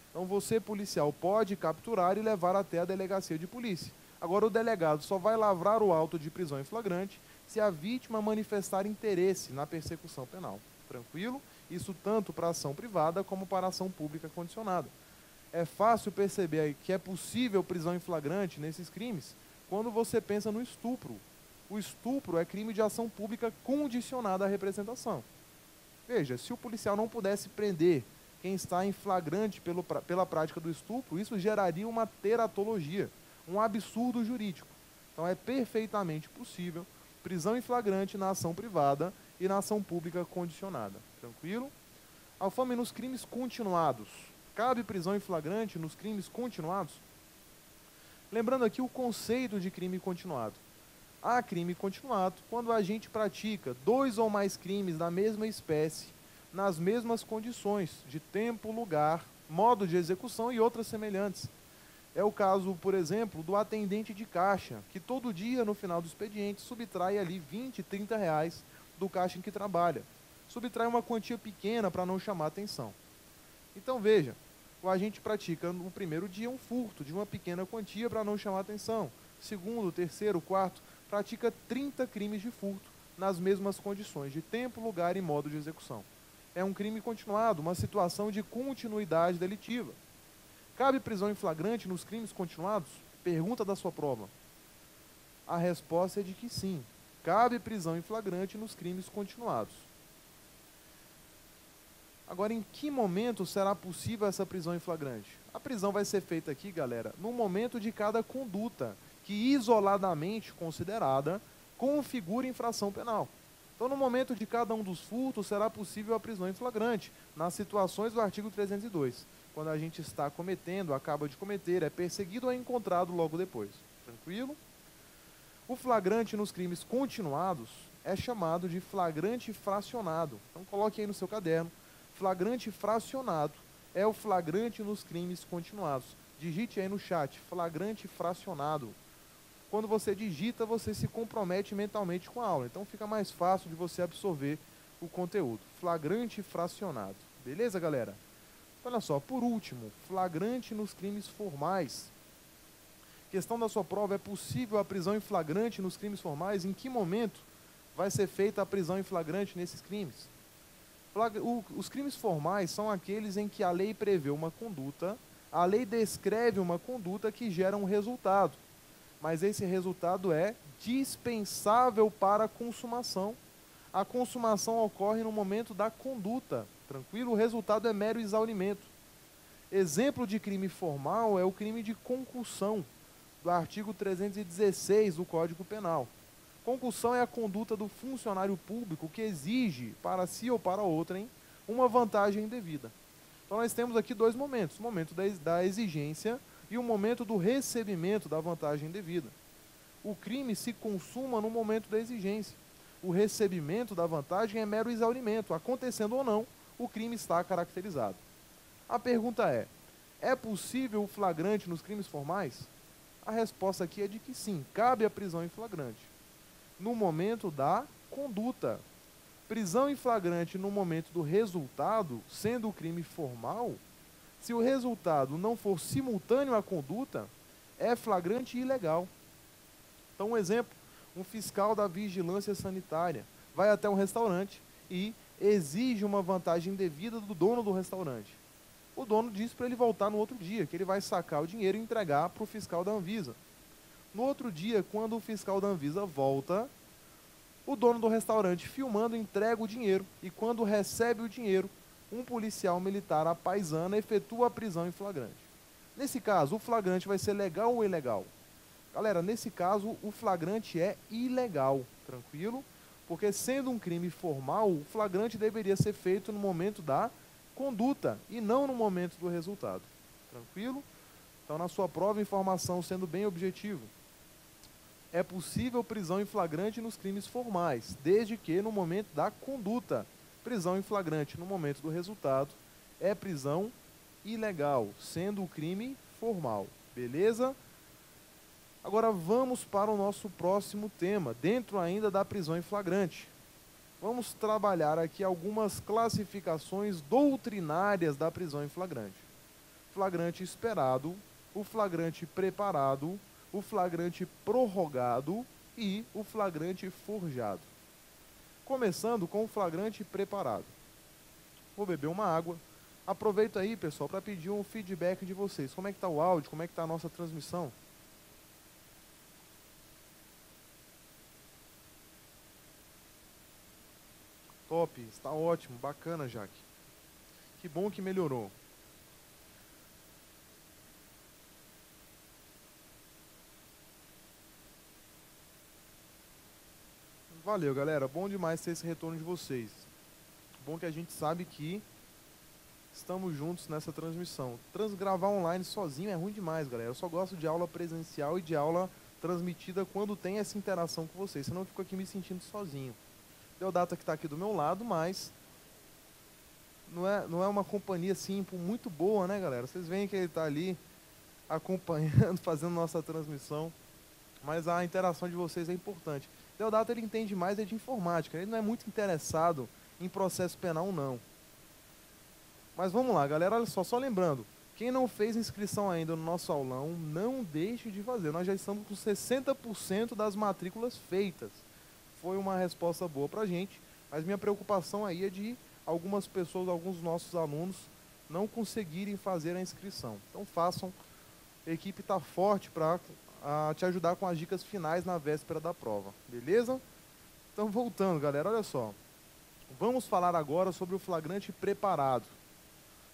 Então você, policial, pode capturar e levar até a delegacia de polícia. Agora o delegado só vai lavrar o auto de prisão em flagrante se a vítima manifestar interesse na persecução penal. Tranquilo? Isso tanto para ação privada como para ação pública condicionada. É fácil perceber que é possível prisão em flagrante nesses crimes quando você pensa no estupro. O estupro é crime de ação pública condicionada à representação. Veja, se o policial não pudesse prender quem está em flagrante pela prática do estupro, isso geraria uma teratologia, um absurdo jurídico. Então é perfeitamente possível prisão em flagrante na ação privada e na ação pública condicionada. Tranquilo? Alfame, nos crimes continuados, cabe prisão em flagrante nos crimes continuados? Lembrando aqui o conceito de crime continuado. Há crime continuado quando o agente pratica 2 ou mais crimes da mesma espécie, nas mesmas condições de tempo, lugar, modo de execução e outras semelhantes. É o caso, por exemplo, do atendente de caixa, que todo dia, no final do expediente, subtrai ali 20, 30 reais do caixa em que trabalha. Subtrai uma quantia pequena para não chamar atenção. Então veja, o agente pratica no primeiro dia um furto de uma pequena quantia para não chamar atenção. Segundo, terceiro, quarto, pratica 30 crimes de furto nas mesmas condições de tempo, lugar e modo de execução. É um crime continuado, uma situação de continuidade delitiva. Cabe prisão em flagrante nos crimes continuados? Pergunta da sua prova. A resposta é de que sim. Cabe prisão em flagrante nos crimes continuados. Agora, em que momento será possível essa prisão em flagrante? A prisão vai ser feita aqui, galera, no momento de cada conduta, que isoladamente considerada configura infração penal. Então, no momento de cada um dos furtos, será possível a prisão em flagrante, nas situações do artigo 302. Quando a gente está cometendo, acaba de cometer, é perseguido ou é encontrado logo depois. Tranquilo? O flagrante nos crimes continuados é chamado de flagrante fracionado. Então, coloque aí no seu caderno. Flagrante fracionado é o flagrante nos crimes continuados. Digite aí no chat, flagrante fracionado. Quando você digita, você se compromete mentalmente com a aula. Então fica mais fácil de você absorver o conteúdo. Flagrante fracionado. Beleza, galera? Olha só, por último, flagrante nos crimes formais. Questão da sua prova, é possível a prisão em flagrante nos crimes formais? Em que momento vai ser feita a prisão em flagrante nesses crimes? Os crimes formais são aqueles em que a lei prevê uma conduta, a lei descreve uma conduta que gera um resultado, mas esse resultado é dispensável para a consumação. A consumação ocorre no momento da conduta, tranquilo? O resultado é mero exaurimento. Exemplo de crime formal é o crime de concussão, do artigo 316 do Código Penal. Concussão é a conduta do funcionário público que exige para si ou para outrem uma vantagem indevida. Então nós temos aqui dois momentos, o momento da exigência e o momento do recebimento da vantagem indevida. O crime se consuma no momento da exigência. O recebimento da vantagem é mero exaurimento. Acontecendo ou não, o crime está caracterizado. A pergunta é possível o flagrante nos crimes formais? A resposta aqui é de que sim, cabe a prisão em flagrante. No momento da conduta. Prisão em flagrante no momento do resultado, sendo o crime formal, se o resultado não for simultâneo à conduta, é flagrante e ilegal. Então, um exemplo, um fiscal da vigilância sanitária vai até um restaurante e exige uma vantagem indevida do dono do restaurante. O dono diz para ele voltar no outro dia, que ele vai sacar o dinheiro e entregar para o fiscal da Anvisa. No outro dia, quando o fiscal da Anvisa volta, o dono do restaurante, filmando, entrega o dinheiro. E quando recebe o dinheiro, um policial militar à paisana efetua a prisão em flagrante. Nesse caso, o flagrante vai ser legal ou ilegal? Galera, nesse caso, o flagrante é ilegal, tranquilo? Porque sendo um crime formal, o flagrante deveria ser feito no momento da conduta e não no momento do resultado. Tranquilo? Então, na sua prova, informação sendo bem objetivo. É possível prisão em flagrante nos crimes formais, desde que no momento da conduta. Prisão em flagrante no momento do resultado é prisão ilegal, sendo o crime formal. Beleza? Agora vamos para o nosso próximo tema, dentro ainda da prisão em flagrante. Vamos trabalhar aqui algumas classificações doutrinárias da prisão em flagrante. Flagrante esperado, o flagrante preparado, o flagrante prorrogado e o flagrante forjado. Começando com o flagrante preparado. Vou beber uma água. Aproveito aí, pessoal, para pedir um feedback de vocês. Como é que está o áudio? Como é que está a nossa transmissão? Top, está ótimo, bacana, Jaque. Que bom que melhorou. Valeu, galera. Bom demais ter esse retorno de vocês. Bom que a gente sabe que estamos juntos nessa transmissão. Gravar online sozinho é ruim demais, galera. Eu só gosto de aula presencial e de aula transmitida quando tem essa interação com vocês, senão eu fico aqui me sentindo sozinho. Deodata que está aqui do meu lado, mas não é uma companhia assim muito boa, né, galera? Vocês veem que ele está ali acompanhando, fazendo nossa transmissão, mas a interação de vocês é importante. Deodata, ele entende mais de informática, ele não é muito interessado em processo penal, não. Mas vamos lá, galera, olha só lembrando, quem não fez inscrição ainda no nosso aulão, não deixe de fazer. Nós já estamos com 60% das matrículas feitas. Foi uma resposta boa pra gente, mas minha preocupação aí é de algumas pessoas, alguns nossos alunos, não conseguirem fazer a inscrição. Então façam, a equipe está forte para te ajudar com as dicas finais na véspera da prova, beleza? Então voltando, galera, olha só. Vamos falar agora sobre o flagrante preparado,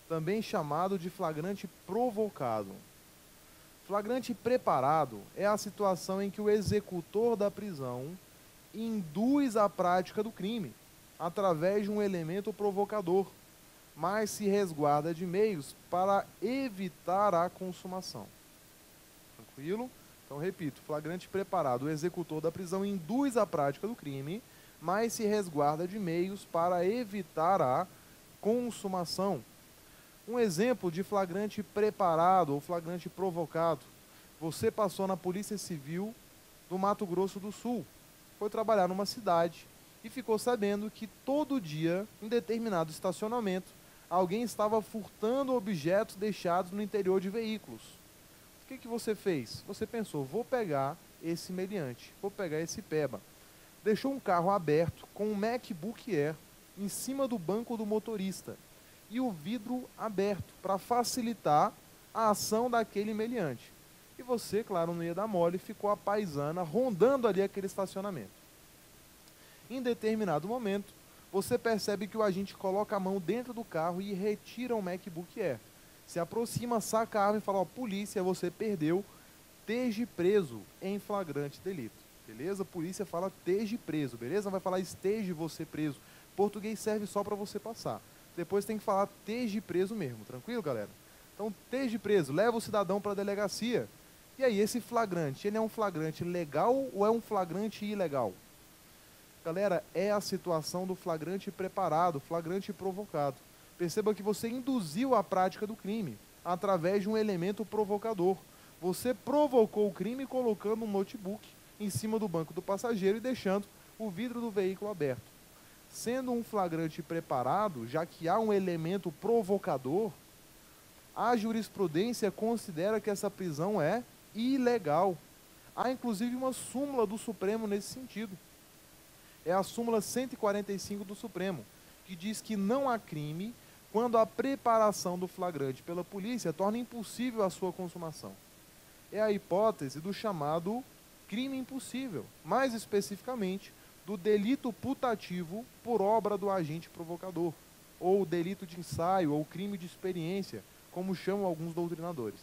também chamado de flagrante provocado. Flagrante preparado é a situação em que o executor da prisão induz a prática do crime através de um elemento provocador, mas se resguarda de meios para evitar a consumação. Tranquilo? Então, repito, flagrante preparado, o executor da prisão induz a prática do crime, mas se resguarda de meios para evitar a consumação. Um exemplo de flagrante preparado ou flagrante provocado. Você passou na Polícia Civil do Mato Grosso do Sul, foi trabalhar numa cidade e ficou sabendo que todo dia, em determinado estacionamento, alguém estava furtando objetos deixados no interior de veículos. O que você fez? Você pensou, vou pegar esse meliante, vou pegar esse peba. Deixou um carro aberto com um MacBook Air em cima do banco do motorista e o vidro aberto para facilitar a ação daquele meliante. E você, claro, não ia dar mole, ficou a paisana rondando ali aquele estacionamento. Em determinado momento, você percebe que o agente coloca a mão dentro do carro e retira o MacBook Air. Se aproxima, saca a arma e fala, ó, polícia, você perdeu, esteja preso em flagrante delito. Beleza? Polícia fala esteja preso, beleza? Não vai falar esteja você preso. Português serve só para você passar. Depois tem que falar esteja preso mesmo, tranquilo, galera? Então, esteja preso, leva o cidadão para a delegacia. E aí, esse flagrante, ele é um flagrante legal ou é um flagrante ilegal? Galera, é a situação do flagrante preparado, flagrante provocado. Perceba que você induziu a prática do crime através de um elemento provocador. Você provocou o crime colocando um notebook em cima do banco do passageiro e deixando o vidro do veículo aberto. Sendo um flagrante preparado, já que há um elemento provocador, a jurisprudência considera que essa prisão é ilegal. Há inclusive uma súmula do Supremo nesse sentido. É a súmula 145 do Supremo, que diz que não há crime quando a preparação do flagrante pela polícia torna impossível a sua consumação. É a hipótese do chamado crime impossível, mais especificamente do delito putativo por obra do agente provocador, ou delito de ensaio, ou crime de experiência, como chamam alguns doutrinadores.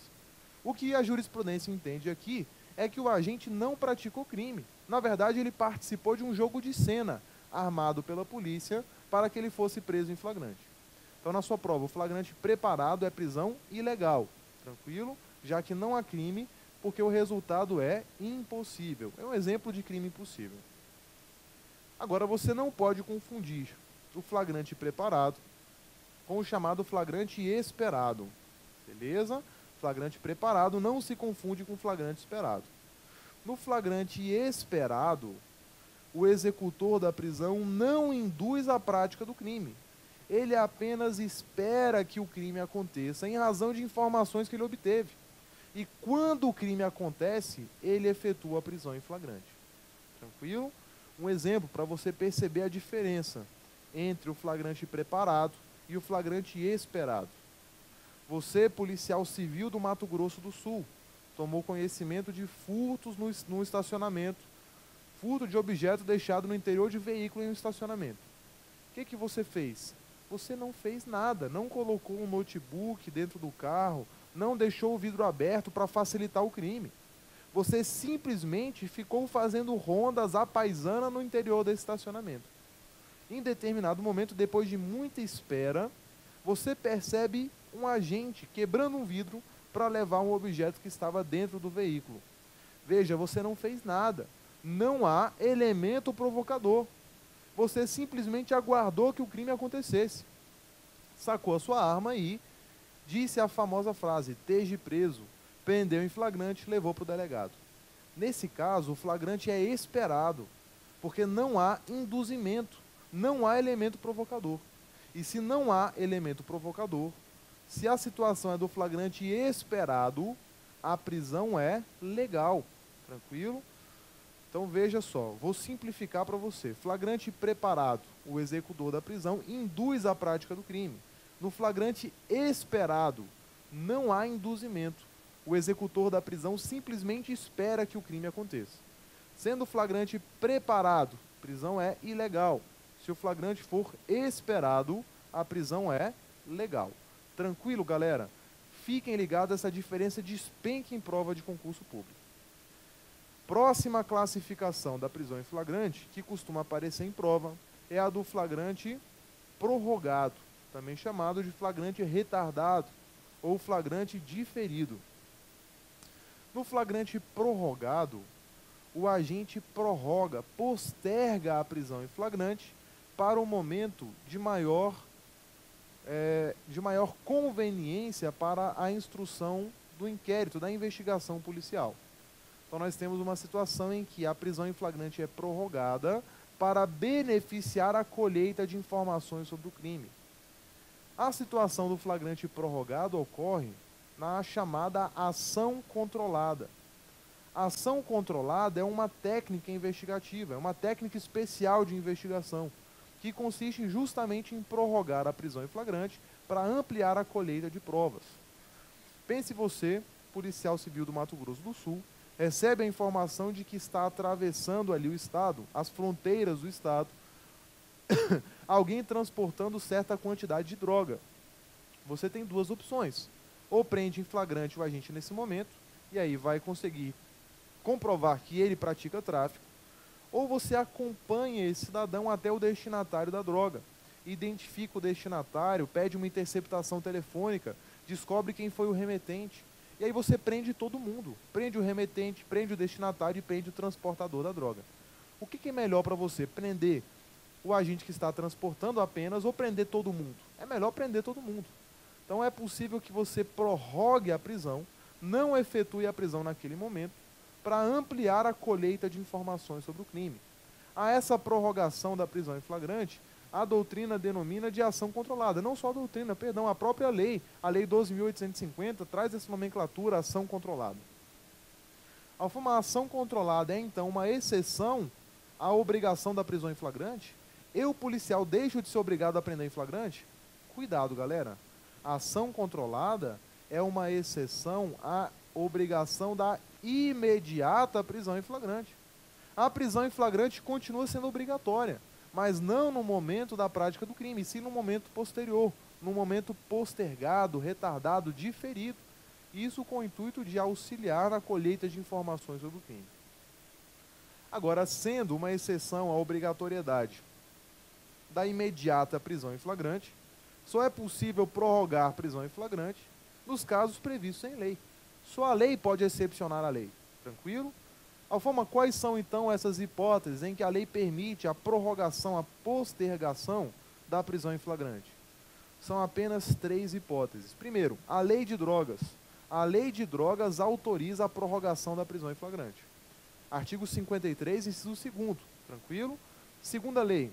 O que a jurisprudência entende aqui é que o agente não praticou crime. Na verdade, ele participou de um jogo de cena, armado pela polícia, para que ele fosse preso em flagrante. Então, na sua prova, o flagrante preparado é prisão ilegal, tranquilo? Já que não há crime, porque o resultado é impossível. É um exemplo de crime impossível. Agora, você não pode confundir o flagrante preparado com o chamado flagrante esperado. Beleza? Flagrante preparado não se confunde com flagrante esperado. No flagrante esperado, o executor da prisão não induz a prática do crime. Ele apenas espera que o crime aconteça em razão de informações que ele obteve. E quando o crime acontece, ele efetua a prisão em flagrante. Tranquilo? Um exemplo para você perceber a diferença entre o flagrante preparado e o flagrante esperado. Você, policial civil do Mato Grosso do Sul, tomou conhecimento de furtos no estacionamento, furto de objeto deixado no interior de veículo em um estacionamento. O que você fez? Você não fez nada, não colocou um notebook dentro do carro, não deixou o vidro aberto para facilitar o crime. Você simplesmente ficou fazendo rondas à paisana no interior desse estacionamento. Em determinado momento, depois de muita espera, você percebe um agente quebrando um vidro para levar um objeto que estava dentro do veículo. Veja, você não fez nada. Não há elemento provocador. Você simplesmente aguardou que o crime acontecesse. Sacou a sua arma e disse a famosa frase, esteja preso, prendeu em flagrante, levou para o delegado. Nesse caso, o flagrante é esperado, porque não há induzimento, não há elemento provocador. E se não há elemento provocador, se a situação é do flagrante esperado, a prisão é legal. Tranquilo? Então veja só, vou simplificar para você. Flagrante preparado, o executor da prisão induz a prática do crime. No flagrante esperado, não há induzimento. O executor da prisão simplesmente espera que o crime aconteça. Sendo o flagrante preparado, a prisão é ilegal. Se o flagrante for esperado, a prisão é legal. Tranquilo, galera? Fiquem ligados a essa diferença de despenque em prova de concurso público. Próxima classificação da prisão em flagrante, que costuma aparecer em prova, é a do flagrante prorrogado, também chamado de flagrante retardado ou flagrante diferido. No flagrante prorrogado, o agente prorroga, posterga a prisão em flagrante para um momento de maior conveniência para a instrução do inquérito, da investigação policial. Então nós temos uma situação em que a prisão em flagrante é prorrogada para beneficiar a colheita de informações sobre o crime. A situação do flagrante prorrogado ocorre na chamada ação controlada. A ação controlada é uma técnica investigativa, é uma técnica especial de investigação, que consiste justamente em prorrogar a prisão em flagrante para ampliar a colheita de provas. Pense você, policial civil do Mato Grosso do Sul, recebe a informação de que está atravessando ali o estado, as fronteiras do estado, alguém transportando certa quantidade de droga. Você tem duas opções. Ou prende em flagrante o agente nesse momento, e aí vai conseguir comprovar que ele pratica tráfico, ou você acompanha esse cidadão até o destinatário da droga, identifica o destinatário, pede uma interceptação telefônica, descobre quem foi o remetente, e aí você prende todo mundo. Prende o remetente, prende o destinatário e prende o transportador da droga. O que é melhor para você? Prender o agente que está transportando apenas ou prender todo mundo? É melhor prender todo mundo. Então é possível que você prorrogue a prisão, não efetue a prisão naquele momento, para ampliar a colheita de informações sobre o crime. A essa prorrogação da prisão em flagrante, a doutrina denomina de ação controlada. Não só a doutrina, perdão, a própria lei, a Lei 12.850, traz essa nomenclatura, ação controlada. A ação controlada é, então, uma exceção à obrigação da prisão em flagrante? Eu, policial, deixo de ser obrigado a prender em flagrante? Cuidado, galera. A ação controlada é uma exceção à obrigação da imediata prisão em flagrante. A prisão em flagrante continua sendo obrigatória, mas não no momento da prática do crime, sim no momento posterior, no momento postergado, retardado, diferido. Isso com o intuito de auxiliar na colheita de informações sobre o crime. Agora, sendo uma exceção à obrigatoriedade da imediata prisão em flagrante, só é possível prorrogar prisão em flagrante nos casos previstos em lei. Só a lei pode excepcionar a lei. Tranquilo? Alfama, quais são então essas hipóteses em que a lei permite a prorrogação, a postergação da prisão em flagrante? São apenas 3 hipóteses. Primeiro, a lei de drogas. A lei de drogas autoriza a prorrogação da prisão em flagrante. Artigo 53, inciso 2º. Tranquilo? Segunda lei.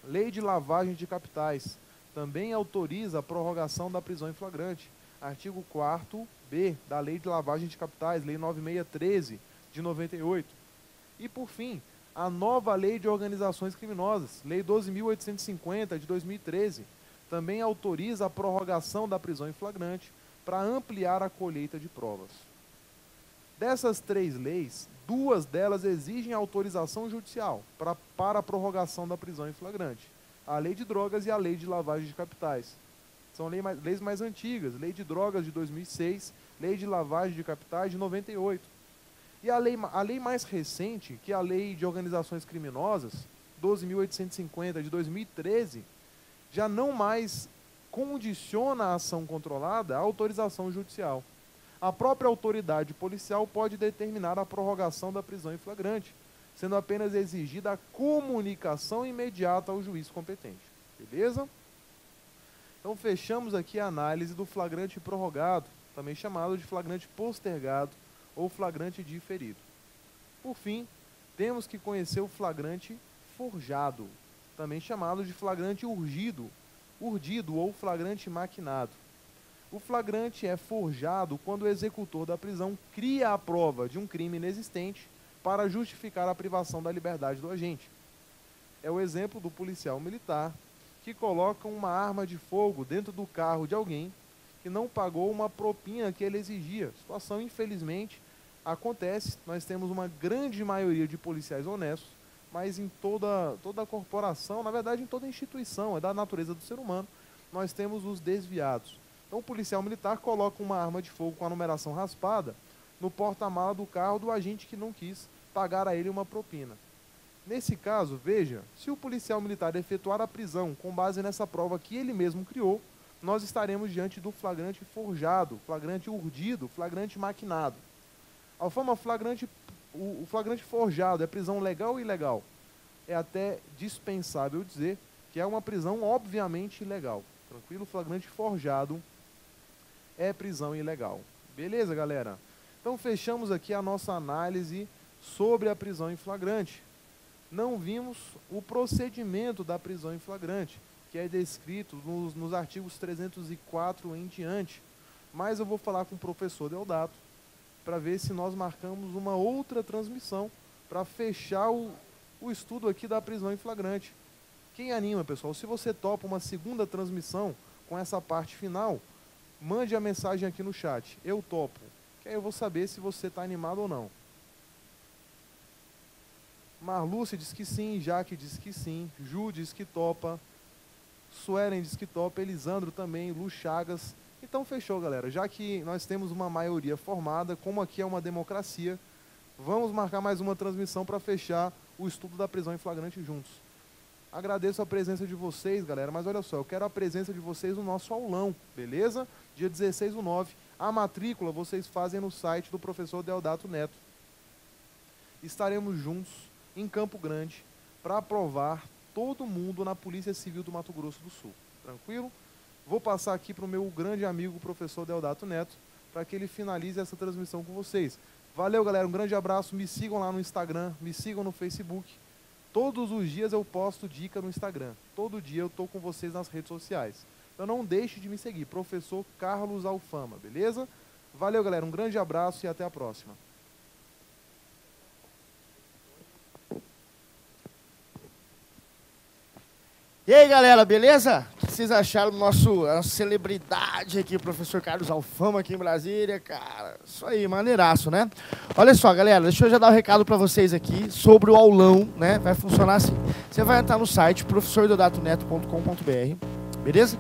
Lei de lavagem de capitais. Também autoriza a prorrogação da prisão em flagrante. Artigo 4º-B da Lei de Lavagem de Capitais, Lei 9613 de 98. E, por fim, a nova Lei de Organizações Criminosas, Lei 12.850 de 2013, também autoriza a prorrogação da prisão em flagrante para ampliar a colheita de provas. Dessas 3 leis, 2 delas exigem autorização judicial para a prorrogação da prisão em flagrante. A Lei de Drogas e a Lei de Lavagem de Capitais. São leis mais antigas, Lei de Drogas de 2006, Lei de Lavagem de Capitais de 98. E a lei mais recente, que é a Lei de Organizações Criminosas, 12.850 de 2013, já não mais condiciona a ação controlada à autorização judicial. a própria autoridade policial pode determinar a prorrogação da prisão em flagrante, sendo apenas exigida a comunicação imediata ao juiz competente. Beleza? Então fechamos aqui a análise do flagrante prorrogado, também chamado de flagrante postergado ou flagrante diferido. Por fim, temos que conhecer o flagrante forjado, também chamado de flagrante urdido ou flagrante maquinado. O flagrante é forjado quando o executor da prisão cria a prova de um crime inexistente para justificar a privação da liberdade do agente. É o exemplo do policial militar que coloca uma arma de fogo dentro do carro de alguém que não pagou uma propina que ele exigia. A situação, infelizmente, acontece. Nós temos uma grande maioria de policiais honestos, mas em toda a corporação, na verdade em toda instituição, é da natureza do ser humano, nós temos os desviados. Então o policial militar coloca uma arma de fogo com a numeração raspada no porta-mala do carro do agente que não quis pagar a ele uma propina. Nesse caso, veja, se o policial militar efetuar a prisão com base nessa prova que ele mesmo criou, nós estaremos diante do flagrante forjado, flagrante urdido, flagrante maquinado. Alfama, o flagrante forjado é prisão legal ou ilegal? É até dispensável dizer que é uma prisão obviamente ilegal. Tranquilo? Flagrante forjado é prisão ilegal. Beleza, galera? Então fechamos aqui a nossa análise sobre a prisão em flagrante. Não vimos o procedimento da prisão em flagrante, que é descrito nos artigos 304 em diante. Mas eu vou falar com o professor Deodato para ver se nós marcamos uma outra transmissão para fechar o estudo aqui da prisão em flagrante. Quem anima, pessoal? Se você topa uma segunda transmissão com essa parte final, mande a mensagem aqui no chat. Eu topo. Que aí eu vou saber se você está animado ou não. Marluce diz que sim, Jaque diz que sim, Ju diz que topa, Suelen diz que topa, Elisandro também, Lu Chagas. Então fechou, galera. Já que nós temos uma maioria formada, como aqui é uma democracia, vamos marcar mais uma transmissão para fechar o estudo da prisão em flagrante juntos. Agradeço a presença de vocês, galera, mas olha só, eu quero a presença de vocês no nosso aulão, beleza? Dia 16/9. A matrícula vocês fazem no site do professor Deodato Neto. Estaremos juntos em Campo Grande para aprovar todo mundo na Polícia Civil do Mato Grosso do Sul. Tranquilo? Vou passar aqui para o meu grande amigo, o professor Deodato Neto, para que ele finalize essa transmissão com vocês. Valeu, galera. Um grande abraço. Me sigam lá no Instagram, me sigam no Facebook. Todos os dias eu posto dica no Instagram. Todo dia eu estou com vocês nas redes sociais. Então não deixe de me seguir, professor Carlos Alfama, beleza? Valeu, galera. Um grande abraço e até a próxima. E aí, galera, beleza? O que vocês acharam do nossa celebridade aqui, o professor Carlos Alfama aqui em Brasília? Cara, isso aí, maneiraço, né? Olha só, galera, deixa eu já dar um recado para vocês aqui sobre o aulão, né? Vai funcionar assim. Você vai entrar no site professordeodatoneto.com.br, beleza?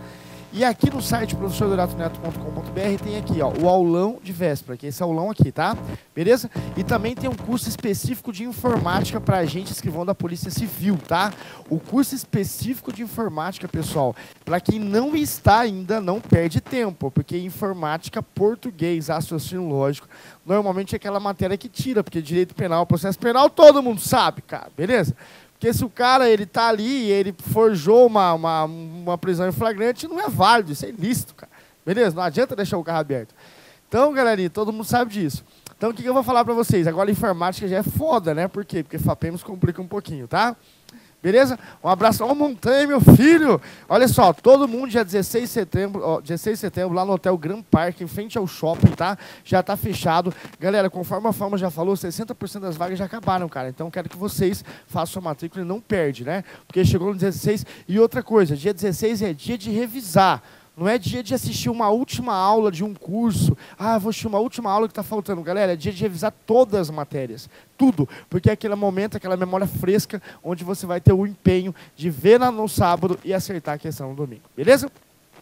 E aqui no site professordeodatoneto.com.br tem aqui, ó, o aulão de véspera, que é esse aulão aqui, tá? Beleza? E também tem um curso específico de informática para agentes que vão da Polícia Civil, tá? O curso específico de informática, pessoal, para quem não está ainda, não perde tempo, porque informática, português, raciocínio lógico, normalmente é aquela matéria que tira, porque direito penal, processo penal, todo mundo sabe, cara, beleza? Porque se o cara, ele tá ali e ele forjou uma prisão em flagrante, não é válido, isso é ilícito, cara. Beleza? Não adianta deixar o carro aberto. Então, galerinha, todo mundo sabe disso. Então, o que eu vou falar pra vocês? Agora, a informática já é foda, né? Por quê? Porque FAPEMS complica um pouquinho, tá? Beleza? Um abraço. Ó, Montanha, meu filho! Olha só, todo mundo dia 16 de setembro, ó, 16 de setembro, lá no Hotel Grand Park, em frente ao shopping, tá? Já tá fechado. Galera, conforme a Fama já falou, 60% das vagas já acabaram, cara. Então, quero que vocês façam sua matrícula e não perde, né? Porque chegou no 16. E outra coisa, dia 16 é dia de revisar. Não é dia de assistir uma última aula de um curso. Ah, vou assistir uma última aula que está faltando. Galera, é dia de revisar todas as matérias. Tudo. Porque é aquele momento, aquela memória fresca, onde você vai ter o empenho de ver no sábado e acertar a questão no domingo. Beleza?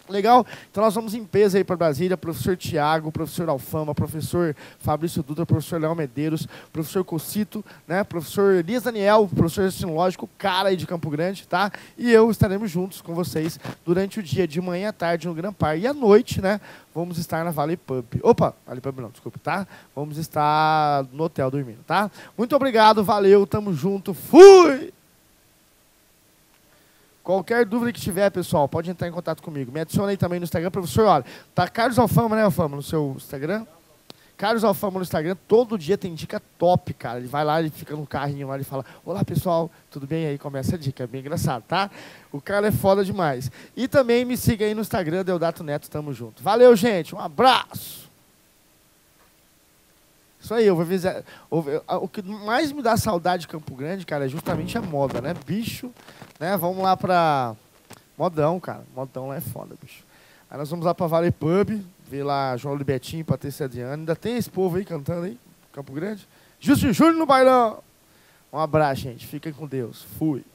Legal? Então nós vamos em peso aí para Brasília, professor Tiago, professor Alfama, professor Fabrício Dutra, professor Léo Medeiros, professor Cocito, né? Professor Elias Daniel, professor sinológico, cara aí de Campo Grande, tá? E eu estaremos juntos com vocês durante o dia, de manhã à tarde no Gran Par. E à noite, né? Vamos estar na Vale Pub. Opa, Vale Pub não, desculpa, tá? Vamos estar no hotel dormindo, tá? Muito obrigado, valeu, tamo junto, fui! Qualquer dúvida que tiver, pessoal, pode entrar em contato comigo. Me adiciona aí também no Instagram, professor. Olha, tá Carlos Alfama, né, Alfama, no seu Instagram? Carlos Alfama no Instagram, todo dia tem dica top, cara. Ele vai lá, ele fica no carrinho lá, ele fala: olá, pessoal, tudo bem? Aí começa a dica, é bem engraçado, tá? O cara é foda demais. E também me siga aí no Instagram, Deodato Neto, tamo junto. Valeu, gente, um abraço! Isso aí, eu vou ver. O que mais me dá saudade de Campo Grande, cara, é justamente a moda, né? Bicho, né? Vamos lá pra Modão, cara. Modão lá é foda, bicho. Aí nós vamos lá pra Vale Pub, ver lá João Libetinho, Patrícia Adriano. Ainda tem esse povo aí cantando aí, Campo Grande. Justo Júnior no bailão. Um abraço, gente. Fiquem com Deus. Fui.